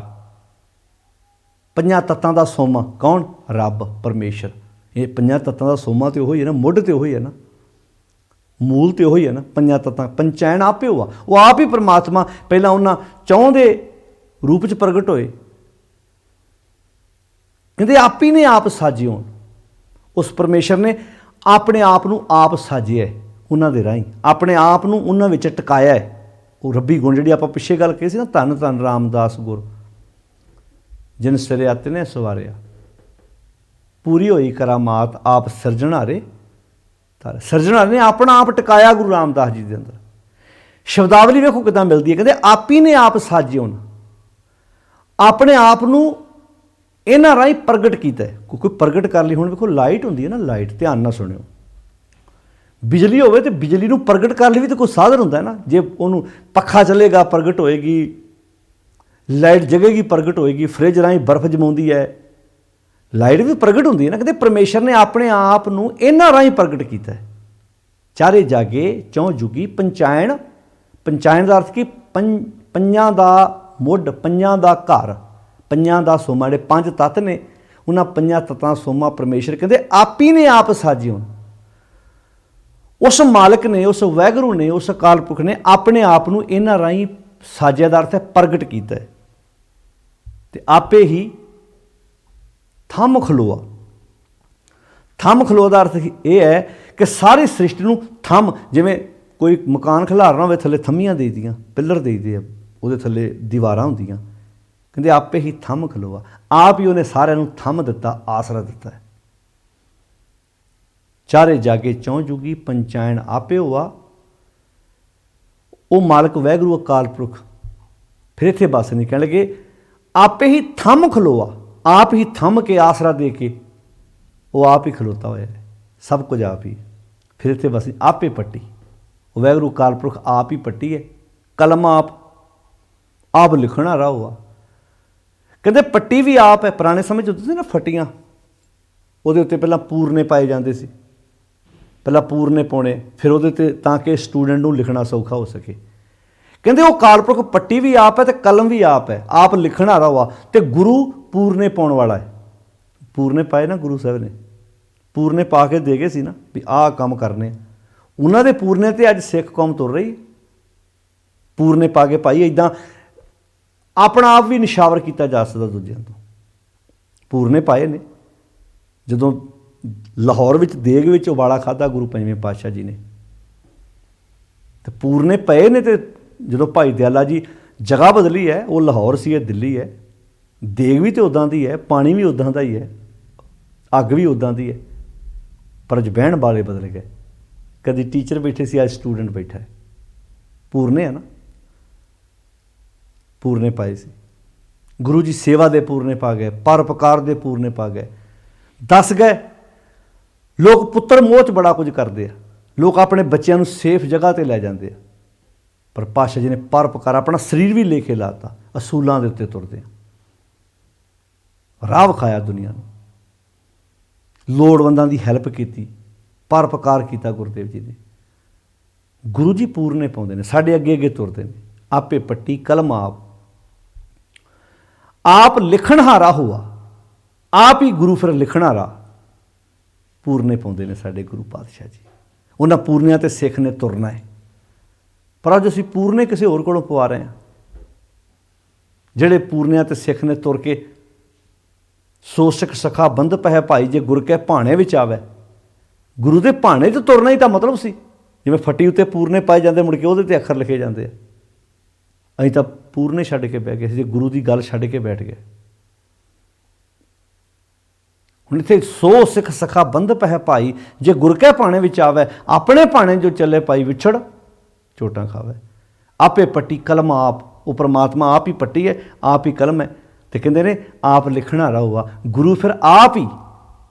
पंजां तत्तां दा सोमा कौन? रब परमेश्वर। ये पंजां तत्तां दा सोमा तो वही है ना, मुढ़ तो वही है ना, मूल तो वही है ना। पंजां तत्तां पंचायन आपे हुआ, वो आप ही परमात्मा पहला उन्होंने चौं दे रूप च प्रगट होए। कहते आप ही ने आप साजे होण, उस परमेश्वर ने अपने आप नूं आप साजिया उन्होंने राही, अपने आप नूं उन्हां विच टकाया है। वो रब्बी गुण जी आप पिछे गल कही सी ना, धन धन रामदास गुर जिन सिरे आते ने सवारिया, पूरी होई करामात आप सिरजणारे तारे। सिरजणारे ने अपना आप टकाया गुरु रामदास जी के अंदर। शब्दावली वेखो किदां मिलती है, कहते आप ही ने आप साजे होण, अपने आप नूं इन्हां राही प्रगट किया। कोई प्रगट कर ली, हुण वेखो लाइट हुंदी है ना, लाइट ध्यान नाल सुणिओ, बिजली होवे तो बिजली नूं प्रगट कर ली भी तो कोई साधन हुंदा है ना। जे उहनूं पखा चलेगा प्रगट होएगी, लाइट जगेगी प्रगट होएगी, फ्रिज राही बर्फ जमाउंदी है, लाइट भी प्रगट हुंदी है ना। कहते परमेश्वर ने अपने आप नूं इन्हां राही प्रगट किया है। चारे जागे चौं जुगी पंचायन, पंचायन का अर्थ की पंजां दा मुढ़, पंजां दा घर, पंजां दा सोमा। जिहड़े पंज तत्त ने उन्हां पंजां तत्तां सोमा परमेश्वर कहते आप ही ने आप साजे होण। उस मालिक ने, उस वैगुरू ने, उस अकाल पुरख ने अपने आप नूं इन्हां राही साजिया दा अर्थ है प्रगट किया है। ते आपे ही थम खलोआ। थम खलोआ का अर्थ यह है कि सारी सृष्टि नूं थम, जिवें कोई मकान खिलारना होवे थल्ले थम्मियां दे दियां, पिलर दे दिए, उहदे थल्ले दीवारां हुंदियां। कहते आपे ही थम खलोआ, आप ही उन्हें सारिਆਂ नूं थम दिता, आसरा दिता है। चारे जागे चौं जुगी पंचायन आपे हुआ। वो मालिक वैगुरू अकाल पुरख फिर इत्थे बस नहीं, कह लगे आपे ही थम खलोआ, आप ही थम के आसरा दे के ਉਹ ਆਪ ਹੀ ਖਲੋਤਾ ਹੋਇਆ ਹੈ, ਸਭ ਕੁਝ ਆਪ ਹੀ। ਫਿਰ ਇੱਥੇ ਬਸ ਆਪੇ ਪੱਟੀ, ਉਹ ਵਾਹਿਗੁਰੂ ਅਕਾਲ ਪੁਰਖ ਆਪ ਹੀ ਪੱਟੀ ਹੈ, ਕਲਮ ਆਪ ਲਿਖਣ ਹਾਰਾ ਹੋਆ। ਕਹਿੰਦੇ ਪੱਟੀ ਵੀ ਆਪ ਹੈ। ਪੁਰਾਣੇ ਸਮੇਂ 'ਚ ਹੁੰਦੇ ਸੀ ਨਾ ਫੱਟੀਆਂ, ਉਹਦੇ ਉੱਤੇ ਪਹਿਲਾਂ ਪੂਰਨੇ ਪਾਏ ਜਾਂਦੇ ਸੀ, ਪਹਿਲਾਂ ਪੂਰਨੇ ਪਾਉਣੇ, ਫਿਰ ਉਹਦੇ 'ਤੇ, ਤਾਂ ਕਿ ਸਟੂਡੈਂਟ ਨੂੰ ਲਿਖਣਾ ਸੌਖਾ ਹੋ ਸਕੇ। ਕਹਿੰਦੇ ਉਹ ਅਕਾਲ ਪੁਰਖ ਪੱਟੀ ਵੀ ਆਪ ਹੈ ਅਤੇ ਕਲਮ ਵੀ ਆਪ ਹੈ, ਆਪ ਲਿਖਣ ਹਾਰਾ ਹੋਆ, ਅਤੇ ਗੁਰੂ ਪੂਰਨੇ ਪਾਉਣ ਵਾਲਾ ਹੈ। ਪੂਰਨੇ ਪਾਏ ਨਾ ਗੁਰੂ ਸਾਹਿਬ ਨੇ, ਪੂਰਨੇ ਪਾ ਕੇ ਦੇ ਗਏ ਸੀ ਨਾ ਵੀ ਆਹ ਕੰਮ ਕਰਨੇ। ਉਹਨਾਂ ਦੇ ਪੂਰਨੇ 'ਤੇ ਅੱਜ ਸਿੱਖ ਕੌਮ ਤੁਰ ਰਹੀ। ਪੂਰਨੇ ਪਾ ਕੇ ਭਾਈ ਇੱਦਾਂ ਆਪਣਾ ਆਪ ਵੀ ਨਿਸ਼ਾਵਰ ਕੀਤਾ ਜਾ ਸਕਦਾ ਦੂਜਿਆਂ ਤੋਂ। ਪੂਰਨੇ ਪਾਏ ਨੇ। ਜਦੋਂ ਲਾਹੌਰ ਵਿੱਚ ਦੇਗ ਵਿੱਚ ਉਬਾਲਾ ਖਾਧਾ ਗੁਰੂ ਪੰਜਵੇਂ ਪਾਤਸ਼ਾਹ ਜੀ ਨੇ, ਤੇ ਪੂਰਨੇ ਪਏ ਨੇ। ਤੇ ਜਦੋਂ ਭਾਈ ਦਿਆਲਾ ਜੀ ਜਗ੍ਹਾ ਬਦਲੀ ਹੈ, ਉਹ ਲਾਹੌਰ ਸੀ, ਇਹ ਦਿੱਲੀ ਹੈ, ਦੇਗ ਵੀ ਤਾਂ ਉੱਦਾਂ ਦੀ ਹੈ, ਪਾਣੀ ਵੀ ਉੱਦਾਂ ਦਾ ਹੀ ਹੈ, ਅੱਗ ਵੀ ਉੱਦਾਂ ਦੀ ਹੈ, ਪਰ ਅੱਜ ਬਹਿਣ ਵਾਲੇ ਬਦਲ ਗਏ। ਕਦੀ ਟੀਚਰ ਬੈਠੇ ਸੀ, ਅੱਜ ਸਟੂਡੈਂਟ ਬੈਠਾ ਹੈ। ਪੂਰਨੇ ਆ ਨਾ, ਪੂਰਨੇ ਪਾਏ ਸੀ ਗੁਰੂ ਜੀ। ਸੇਵਾ ਦੇ ਪੂਰਨੇ ਪਾ ਗਏ, ਪਰਉਪਕਾਰ ਦੇ ਪੂਰਨੇ ਪਾ ਗਏ, ਦੱਸ ਗਏ। ਲੋਕ ਪੁੱਤਰ ਮੋਹ 'ਚ ਬੜਾ ਕੁਝ ਕਰਦੇ ਆ, ਲੋਕ ਆਪਣੇ ਬੱਚਿਆਂ ਨੂੰ ਸੇਫ ਜਗ੍ਹਾ 'ਤੇ ਲੈ ਜਾਂਦੇ ਆ, ਪਰ ਪਾਤਸ਼ਾਹ ਜੀ ਨੇ ਪਰਉਪਕਾਰ, ਆਪਣਾ ਸਰੀਰ ਵੀ ਲੈ ਕੇ ਲਾਤਾ, ਅਸੂਲਾਂ ਦੇ ਉੱਤੇ ਤੁਰਦੇ ਆ, ਰਾਹ ਵਿਖਾਇਆ ਦੁਨੀਆ ਨੂੰ, ਲੋੜਵੰਦਾਂ ਦੀ ਹੈਲਪ ਕੀਤੀ, ਪਰਉਪਕਾਰ ਕੀਤਾ ਗੁਰਦੇਵ ਜੀ ਨੇ। ਗੁਰੂ ਜੀ ਪੂਰਨੇ ਪਾਉਂਦੇ ਨੇ, ਸਾਡੇ ਅੱਗੇ ਅੱਗੇ ਤੁਰਦੇ ਨੇ। ਆਪੇ ਪੱਟੀ ਕਲਮ ਆਪ ਲਿਖਣਹਾਰਾ ਹੋਆ, ਆਪ ਹੀ ਗੁਰੂ ਫਿਰ ਲਿਖਣਹਾਰਾ। ਪੂਰਨੇ ਪਾਉਂਦੇ ਨੇ ਸਾਡੇ ਗੁਰੂ ਪਾਤਸ਼ਾਹ ਜੀ। ਉਹਨਾਂ ਪੂਰਨਿਆਂ 'ਤੇ ਸਿੱਖ ਨੇ ਤੁਰਨਾ ਹੈ। ਪਰ ਅੱਜ ਅਸੀਂ ਪੂਰਨੇ ਕਿਸੇ ਹੋਰ ਕੋਲੋਂ ਪਵਾ ਰਹੇ ਹਾਂ। ਜਿਹੜੇ ਪੂਰਨਿਆਂ 'ਤੇ ਸਿੱਖ ਨੇ ਤੁਰ ਕੇ ਸੋ ਸਿੱਖ ਸਖਾ ਬੰਧ ਪਹਿ ਭਾਈ, ਜੇ ਗੁਰ ਕੇ ਭਾਣੇ ਵਿੱਚ ਆਵੇ। ਗੁਰੂ ਦੇ ਭਾਣੇ 'ਚ ਤੁਰਨਾ ਹੀ ਤਾਂ ਮਤਲਬ ਸੀ। ਜਿਵੇਂ ਫੱਟੀ ਉੱਤੇ ਪੂਰਨੇ ਪਾਏ ਜਾਂਦੇ, ਮੁੜ ਕੇ ਉਹਦੇ 'ਤੇ ਅੱਖਰ ਲਿਖੇ ਜਾਂਦੇ ਆ। ਅਸੀਂ ਤਾਂ ਪੂਰਨੇ ਛੱਡ ਕੇ ਬਹਿ ਗਏ ਸੀ, ਗੁਰੂ ਦੀ ਗੱਲ ਛੱਡ ਕੇ ਬੈਠ ਗਏ। ਹੁਣ ਇੱਥੇ ਸੋ ਸਿੱਖ ਸਖਾ ਬੰਧ ਪਹਿ ਭਾਈ, ਜੇ ਗੁਰ ਕੇ ਭਾਣੇ ਵਿੱਚ ਆਵੇ। ਆਪਣੇ ਭਾਣੇ ਜੋ ਚੱਲੇ ਭਾਈ ਵਿਛੜ ਚੋਟਾਂ ਖਾਵੇ। ਆਪੇ ਪੱਟੀ ਕਲਮ ਆਪ, ਉਹ ਪਰਮਾਤਮਾ ਆਪ ਹੀ ਪੱਟੀ ਹੈ, ਆਪ ਹੀ ਕਲਮ ਹੈ। ਤੇ ਕਹਿੰਦੇ ਨੇ ਆਪ ਲਿਖਣਹਾਰਾ ਹੋਆ। ਗੁਰੂ ਫਿਰ ਆਪ ਹੀ,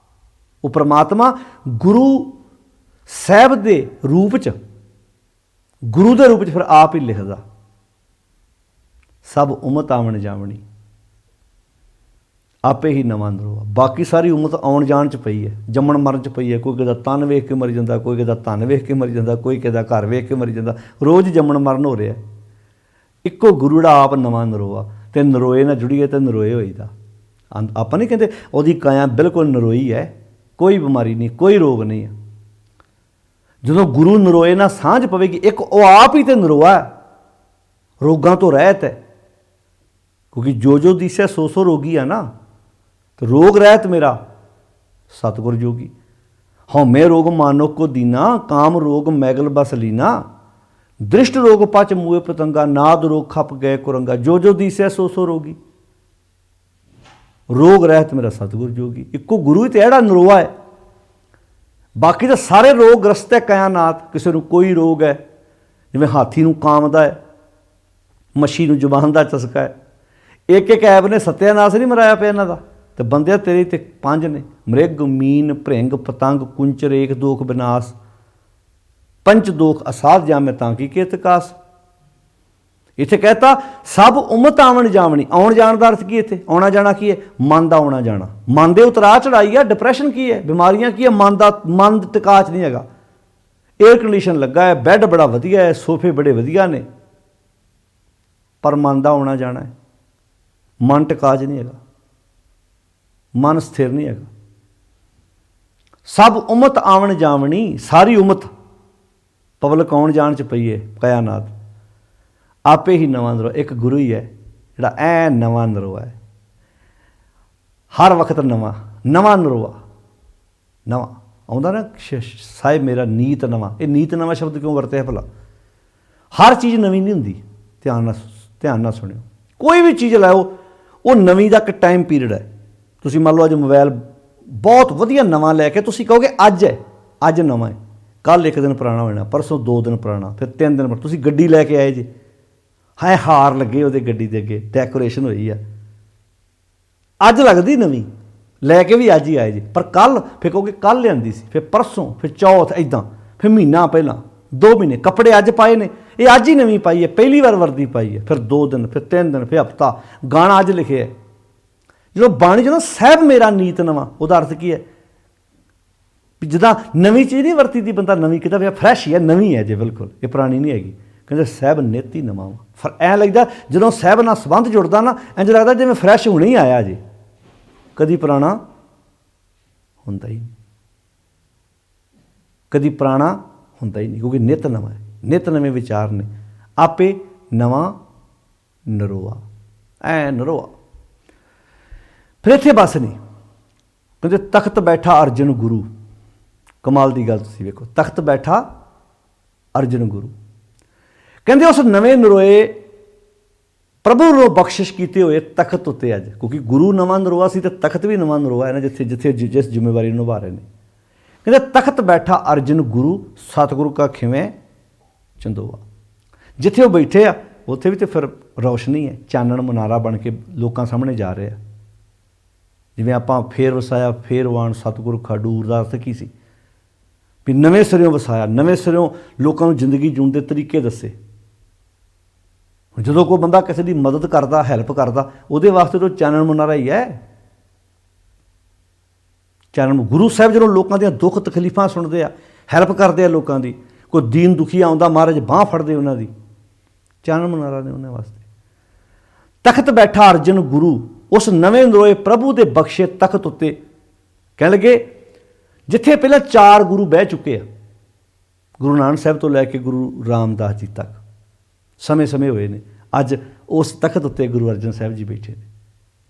ਉਹ ਪਰਮਾਤਮਾ ਗੁਰੂ ਸਾਹਿਬ ਦੇ ਰੂਪ 'ਚ, ਗੁਰੂ ਦੇ ਰੂਪ 'ਚ ਫਿਰ ਆਪ ਹੀ ਲਿਖਦਾ। ਸਭ ਉਮਤ ਆਵਣ ਜਾਵਣੀ, ਆਪੇ ਹੀ ਨਵਾਂ ਨਰੋਆ। ਬਾਕੀ ਸਾਰੀ ਉਮਤ ਆਉਣ ਜਾਣ 'ਚ ਪਈ ਹੈ, ਜੰਮਣ ਮਰਨ 'ਚ ਪਈ ਹੈ। ਕੋਈ ਕਿਹਦਾ ਤਨ ਵੇਖ ਕੇ ਮਰੀ ਜਾਂਦਾ, ਕੋਈ ਕਿਹਦਾ ਧਨ ਵੇਖ ਕੇ ਮਰੀ ਜਾਂਦਾ, ਕੋਈ ਕਿਹਦਾ ਘਰ ਵੇਖ ਕੇ ਮਰੀ ਜਾਂਦਾ। ਰੋਜ਼ ਜੰਮਣ ਮਰਨ ਹੋ ਰਿਹਾ। ਇੱਕੋ ਗੁਰੂ ਜਿਹੜਾ ਆਪ ਨਵਾਂ ਨਰੋਆ। ਅਤੇ ਨਰੋਏ ਨਾਲ ਜੁੜੀਏ ਤਾਂ ਨਰੋਏ ਹੋਈਦਾ। ਆਪਾਂ ਨਹੀਂ ਕਹਿੰਦੇ ਉਹਦੀ ਕਾਇਆ ਬਿਲਕੁਲ ਨਰੋਈ ਹੈ, ਕੋਈ ਬਿਮਾਰੀ ਨਹੀਂ, ਕੋਈ ਰੋਗ ਨਹੀਂ ਹੈ। ਜਦੋਂ ਗੁਰੂ ਨਰੋਏ ਨਾਲ ਸਾਂਝ ਪਵੇਗੀ, ਇੱਕ ਉਹ ਆਪ ਹੀ ਤਾਂ ਨਰੋਆ, ਰੋਗਾਂ ਤੋਂ ਰਹਿਤ ਹੈ। ਕਿਉਂਕਿ ਜੋ ਜੋ ਦਿਸੈ ਸੋ ਸੋ ਰੋਗੀ ਆ ਨਾ, ਤੇ ਰੋਗ ਰਹਿਤ ਮੇਰਾ ਸਤਿਗੁਰ ਜੋਗੀ। ਹਉਮੈ ਰੋਗ ਮਾਨੋ ਕੋ ਦੀਨਾ, ਕਾਮ ਰੋਗ ਮੈਗਲ ਬਸ ਲੀਨਾ। ਦ੍ਰਿਸ਼ਟ ਰੋਗ ਪਚ ਮੂਏ ਪਤੰਗਾ, ਨਾਦ ਰੋਗ ਖਪ ਗਏ ਕੁਰੰਗਾ। ਜੋ ਜੋ ਦਿਸੈ ਸੋ ਸੋ ਰੋਗੀ, ਰੋਗ ਰਹਿਤ ਮੇਰਾ ਸਤਿਗੁਰ ਜੋਗੀ। ਇੱਕੋ ਗੁਰੂ ਹੀ ਤੇ ਜਿਹੜਾ ਨਰੋਆ ਹੈ। ਬਾਕੀ ਤਾਂ ਸਾਰੇ ਰੋਗ ਗ੍ਰਸਤ ਹੈ ਕਾਇਨਾਤ। ਕਿਸੇ ਨੂੰ ਕੋਈ ਰੋਗ ਹੈ, ਜਿਵੇਂ ਹਾਥੀ ਨੂੰ ਕਾਮ ਦਾ ਹੈ, ਮੱਛੀ ਨੂੰ ਜ਼ੁਬਾਨ ਦਾ ਚਸਕਾ ਹੈ। ਇੱਕ ਇੱਕ ਐਬ ਨੇ ਸੱਤਿਆਨਾਸ ਨਹੀਂ ਮਰਾਇਆ ਪਿਆ ਇਹਨਾਂ ਦਾ। ਤੇ ਬੰਦਿਆ ਤੇਰੇ ਤੇ 5 ਨੇ, ਮ੍ਰਿਗ ਮੀਨ ਭ੍ਰਿੰਗ ਪਤੰਗ ਕੁੰਚਰ ਏਕ ਦੋਖ ਵਿਨਾਸ਼। ਪੰਚ ਦੋਖ ਅਸਾਧ ਜਾਮੇ ਤਾਂ ਕੀ ਕੇਤਕਾਸ। ਇੱਥੇ ਕਹਿਤਾ ਸਭ ਉਮਤ ਆਵਣ ਜਾਵਣੀ। ਆਉਣ ਜਾਣ ਦਾ ਅਰਥ ਕੀ ਇੱਥੇ? ਆਉਣਾ ਜਾਣਾ ਕੀ ਹੈ? ਮਨ ਦਾ ਆਉਣਾ ਜਾਣਾ। ਮਨ ਦੇ ਉਤਰਾਅ ਚੜਾਈ ਆ। ਡਿਪਰੈਸ਼ਨ ਕੀ ਹੈ? ਬਿਮਾਰੀਆਂ ਕੀ ਹੈ? ਮਨ ਟਿਕਾ 'ਚ ਨਹੀਂ ਹੈਗਾ। ਏਅਰ ਕੰਡੀਸ਼ਨ ਲੱਗਾ ਹੈ, ਬੈੱਡ ਬੜਾ ਵਧੀਆ ਹੈ, ਸੋਫੇ ਬੜੇ ਵਧੀਆ ਨੇ, ਪਰ ਮਨ ਦਾ ਆਉਣਾ ਜਾਣਾ ਹੈ। ਮਨ ਟਿਕਾ 'ਚ ਨਹੀਂ ਹੈਗਾ, ਮਨ ਸਥਿਰ ਨਹੀਂ ਹੈਗਾ। ਸਭ ਉਮਤ ਆਵਣ ਜਾਵਣੀ, ਸਾਰੀ ਉਮਤ ਪਬਲਿਕ ਆਉਣ ਜਾਣ 'ਚ ਪਈ ਹੈ ਕਾਇਨਾਤ। ਆਪੇ ਹੀ ਨਵਾਂ ਨਰੋਆ। ਇੱਕ ਗੁਰੂ ਹੀ ਹੈ ਜਿਹੜਾ ਐ ਨਵਾਂ ਨਰੋਆ ਹੈ, ਹਰ ਵਕਤ ਨਵਾਂ ਨਵਾਂ ਨਰੋਆ। ਨਵਾਂ ਆਉਂਦਾ ਨਾ ਸਾਹਿਬ ਮੇਰਾ ਨੀਤ ਨਵਾਂ। ਇਹ ਨੀਤ ਨਵਾਂ ਸ਼ਬਦ ਕਿਉਂ ਵਰਤਿਆ ਭਲਾ? ਹਰ ਚੀਜ਼ ਨਵੀਂ ਨਹੀਂ ਹੁੰਦੀ। ਧਿਆਨ ਨਾਲ ਸੁਣਿਓ। ਕੋਈ ਵੀ ਚੀਜ਼ ਲਾਓ, ਉਹ ਨਵੀਂ ਦਾ ਇੱਕ ਟਾਈਮ ਪੀਰੀਅਡ ਹੈ। ਤੁਸੀਂ ਮੰਨ ਲਓ ਅੱਜ ਮੋਬਾਈਲ ਬਹੁਤ ਵਧੀਆ ਨਵਾਂ ਲੈ ਕੇ ਤੁਸੀਂ ਕਹੋਗੇ ਅੱਜ ਹੈ, ਅੱਜ ਨਵਾਂ ਹੈ। ਕੱਲ੍ਹ 1 ਦਿਨ ਪੁਰਾਣਾ ਹੋ ਜਾਣਾ, ਪਰਸੋਂ 2 ਦਿਨ ਪੁਰਾਣਾ, ਫਿਰ 3 ਦਿਨ। ਤੁਸੀਂ ਗੱਡੀ ਲੈ ਕੇ ਆਏ ਜੀ, ਹਾਰ ਲੱਗੇ ਉਹਦੇ ਗੱਡੀ ਦੇ ਅੱਗੇ, ਡੈਕੋਰੇਸ਼ਨ ਹੋਈ ਆ, ਅੱਜ ਲੱਗਦੀ ਨਵੀਂ। लैके भी अज ही आए जी, पर कल फिर कहोगे कल लियांदी सी, फिर परसों, फिर चौथ, इदां फिर महीना पहला, 2 महीने, कपड़े अज पाए ने, ये अज ही नवीं पाई है, पहली बार वर्दी पाई है, फिर 2 दिन, फिर 3 दिन, फिर हफ्ता, गाना अज लिखे है। जो बाणी जो ना साहब मेरा नीत नवा, उसका अर्थ की है भी जिदा नवीं चीज़ नहीं वरती दी, बंदा नवीं किताब है, फ्रैश है, नवीं है जी, बिल्कुल ये पुरानी नहीं हैगी। कहते साहब नित ही नवा वा, फिर ऐ लगता जो साहब नाल संबंध जुड़ता ना, इंज लगता जिवें फ्रैश हुणे ही आया जी, कदी पुराना हुंदा ही नहीं, कदी पुराना हुंदा ही नहीं, क्योंकि नित नवा है, नित नवे विचार ने, आपे नवा नरोआ, ऐ नरोआ। फिर इत्थे बस नहीं, कहते तख्त बैठा अर्जन गुरु, कमाल की गल तुसीं वेखो, तख्त बैठा अर्जन गुरु, कहते उस नवे नरोए प्रभु नो बख्शिश किए हुए तख्त उत्ते अज, क्योंकि गुरु नवा नरोआ सी ते तख्त भी नवा नरोआ है ना, जिथे जिथे जिस जिम्मेवारी निभा रहे हैं। कहते तख्त बैठा अर्जन गुरु, सतगुरु का खिवें चंदोआ, जिथे वो बैठे आ उत्थे भी तो फिर रोशनी है, चानण मुनारा बन के लोगों सामने जा रहे हैं। जिवें आपां फेर वसाया फेर वाण सतगुरु खडूर दा अर्थ की सी भी नवें सिरों वसाया, नवें सिरों लोगों को जिंदगी जीण दे तरीके दसे। जो कोई बंदा किसी की मदद करता, हैल्प करता, वो वास्ते तो चानण मुनारा ही है। चानण गुरु साहब जो लोगों दी दुख तकलीफां सुनते हैं, हैल्प करते हैं लोगों की, कोई दीन दुखी आउंदा महाराज बांह फड़दे उन्हां दी, चानण मुनारा ने उन्हें वास्ते। तख्त बैठा अर्जन गुरु, उस नवें नरोए प्रभु के बख्शे तख्त उत्ते, कह लगे जिथे पहले 4 गुरु बह चुके हैं, गुरु नानक साहब तो लैके गुरु रामदास जी तक समय समय हुए ने, अज उस तख्त उत्ते गुरु अर्जन साहब जी बैठे ने।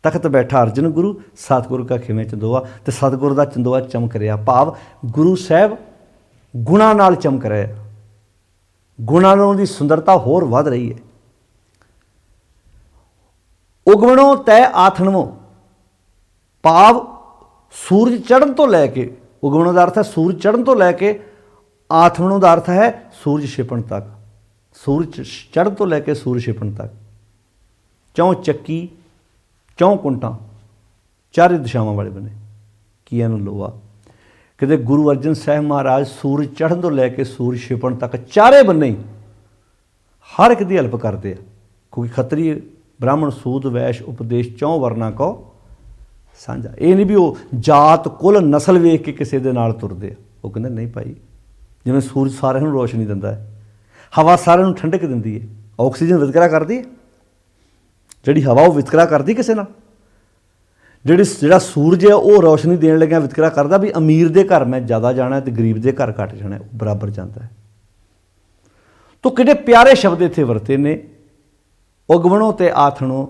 तख्त बैठा अर्जन गुरु, सतगुरु का खिवें चंदोआ, तो सतगुरु का चंदोआ चमक रहा, भाव गुरु साहब गुणा नाल चमक रहे, गुणा नाल दी सुंदरता होर वध रही है। उगवणों तय आथणवों, भाव सूरज चढ़न तो लैके, उगवणों का अर्थ है सूरज चढ़न तो लैके, आथमणों का अर्थ है सूरज छिपण तक, सूरज चढ़ तो लैके सूरज छिपण तक, चौं चक्की चौं कुंटां चारे दिशावां वाले बने किया न लोआ। कहते गुरु अर्जन साहब महाराज सूरज चढ़न तो लैके सूरज छिपण तक चारे बन्ने ही हर एक की हैल्प करते हैं, क्योंकि खत्तरी ब्राह्मण सूद वैश्य उपदेश चौं वर्ना को साझा, ये नहीं भी वो जात कुल नस्ल वेख के किसी दे नाल तुरदे आ। वो कहते नहीं भाई, जिवें सूरज सारिਆਂ ਨੂੰ रोशनी दिंदा है, हवा सारिਆਂ ਨੂੰ ठंडक दिंदी है, ऑक्सीजन वितकरा करती है, जिहड़ी हवा वो वितकरा करती किसी नाल, जिहड़ा सूरज है वो रोशनी देण लग्या वितकरा करता भी अमीर दे घर मैं ज़्यादा जाना तो गरीब दे घर घट जाना, बराबर जाता है। तो कितने प्यारे शब्द इत्थे वरते ने, उगवणों ते आथणों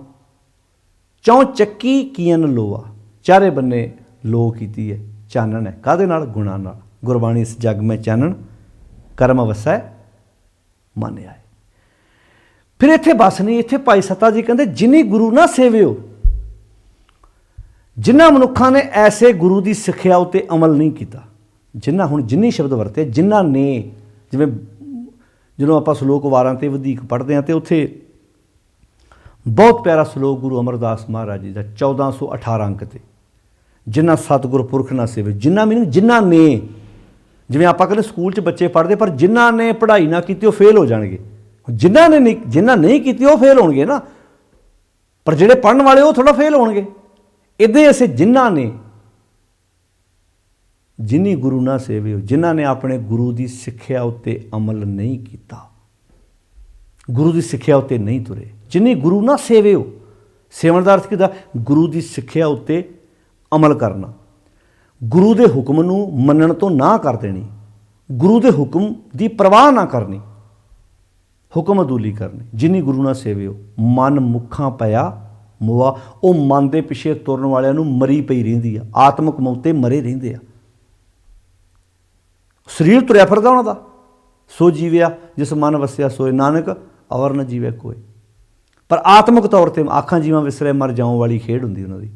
चौं चक्की कीअन लोआ, चारे बन्ने लो कीती है, चानण है काहदे नाल, गुणां नाल। गुरबाणी इस जग में चानण कर्म वसै मानिया है। फिर इत्थे बस नहीं, इत्थे भाई सत्ता जी कहते जिनी गुरु ना सेवियो, जिन्हां मनुखां ने ऐसे गुरु की सिक्ख्या उत्ते अमल नहीं किया, जिन्हां हुण जिन्नी शब्द वरते, जिन्हां ने, जिवें ਜਦੋਂ ਆਪਾਂ ਸਲੋਕ ਵਾਰਾਂ ਤੇ ਵਧੇਕ ਪੜ੍ਹਦੇ ਹਾਂ ਤੇ ਉੱਥੇ ਬਹੁਤ ਪਿਆਰਾ ਸਲੋਕ ਗੁਰੂ ਅਮਰਦਾਸ ਮਹਾਰਾਜ ਜੀ ਦਾ 1418 ਅੰਕ ਤੇ, ਜਿਨ੍ਹਾਂ ਸਤਿਗੁਰ ਪੁਰਖ ਨਾ ਸੇਵੇ, ਜਿਨ੍ਹਾਂ ਮੀਨਿੰਗ ਜਿਨ੍ਹਾਂ ਨੇ, ਜਿਵੇਂ ਆਪਾਂ ਕਹਿੰਦੇ ਸਕੂਲ 'ਚ ਬੱਚੇ ਪੜ੍ਹਦੇ ਪਰ ਜਿਨ੍ਹਾਂ ਨੇ ਪੜ੍ਹਾਈ ਨਾ ਕੀਤੀ ਉਹ ਫੇਲ ਹੋ ਜਾਣਗੇ, ਜਿਨ੍ਹਾਂ ਨਹੀਂ ਕੀਤੀ ਉਹ ਫੇਲ ਹੋਣਗੇ ਨਾ, ਪਰ ਜਿਹੜੇ ਪੜ੍ਹਨ ਵਾਲੇ ਉਹ ਥੋੜ੍ਹਾ ਫੇਲ ਹੋਣਗੇ। ਇੱਦਾਂ ਅਸੀਂ ਜਿਨ੍ਹਾਂ ਨੇ, जिनी गुरु ना सेवियो, जिन्होंने अपने गुरु की सिक्ख्या उत्ते अमल नहीं किया, गुरु की सिक्ख्या उत्ते नहीं तुरे, जिनी गुरु ना सेवियो, सेवन का अर्थ किया गुरु की सिक्ख्या उत्ते अमल करना, गुरु के हुक्म नूं मनण तो ना कर देनी, गुरु के हुक्म की परवाह ना करनी, हुक्म अदूली करनी। जिनी गुरु ना सेवियो, मन मुखा पया मोआ, वो मन के पिछे तुरन वालियां नूं मरी पई रहिंदी आ, आत्मक मौत ते मरे रहिंदे आ। शरीर तुरया फिरदा उन्हां दा, सो जीविया जिस मन वसिया सोए, नानक और न जीवे कोई, पर आत्मक तौर पर आखां जीवां विसरे मर जाऊं वाली खेड हुंदी उन्हां दी।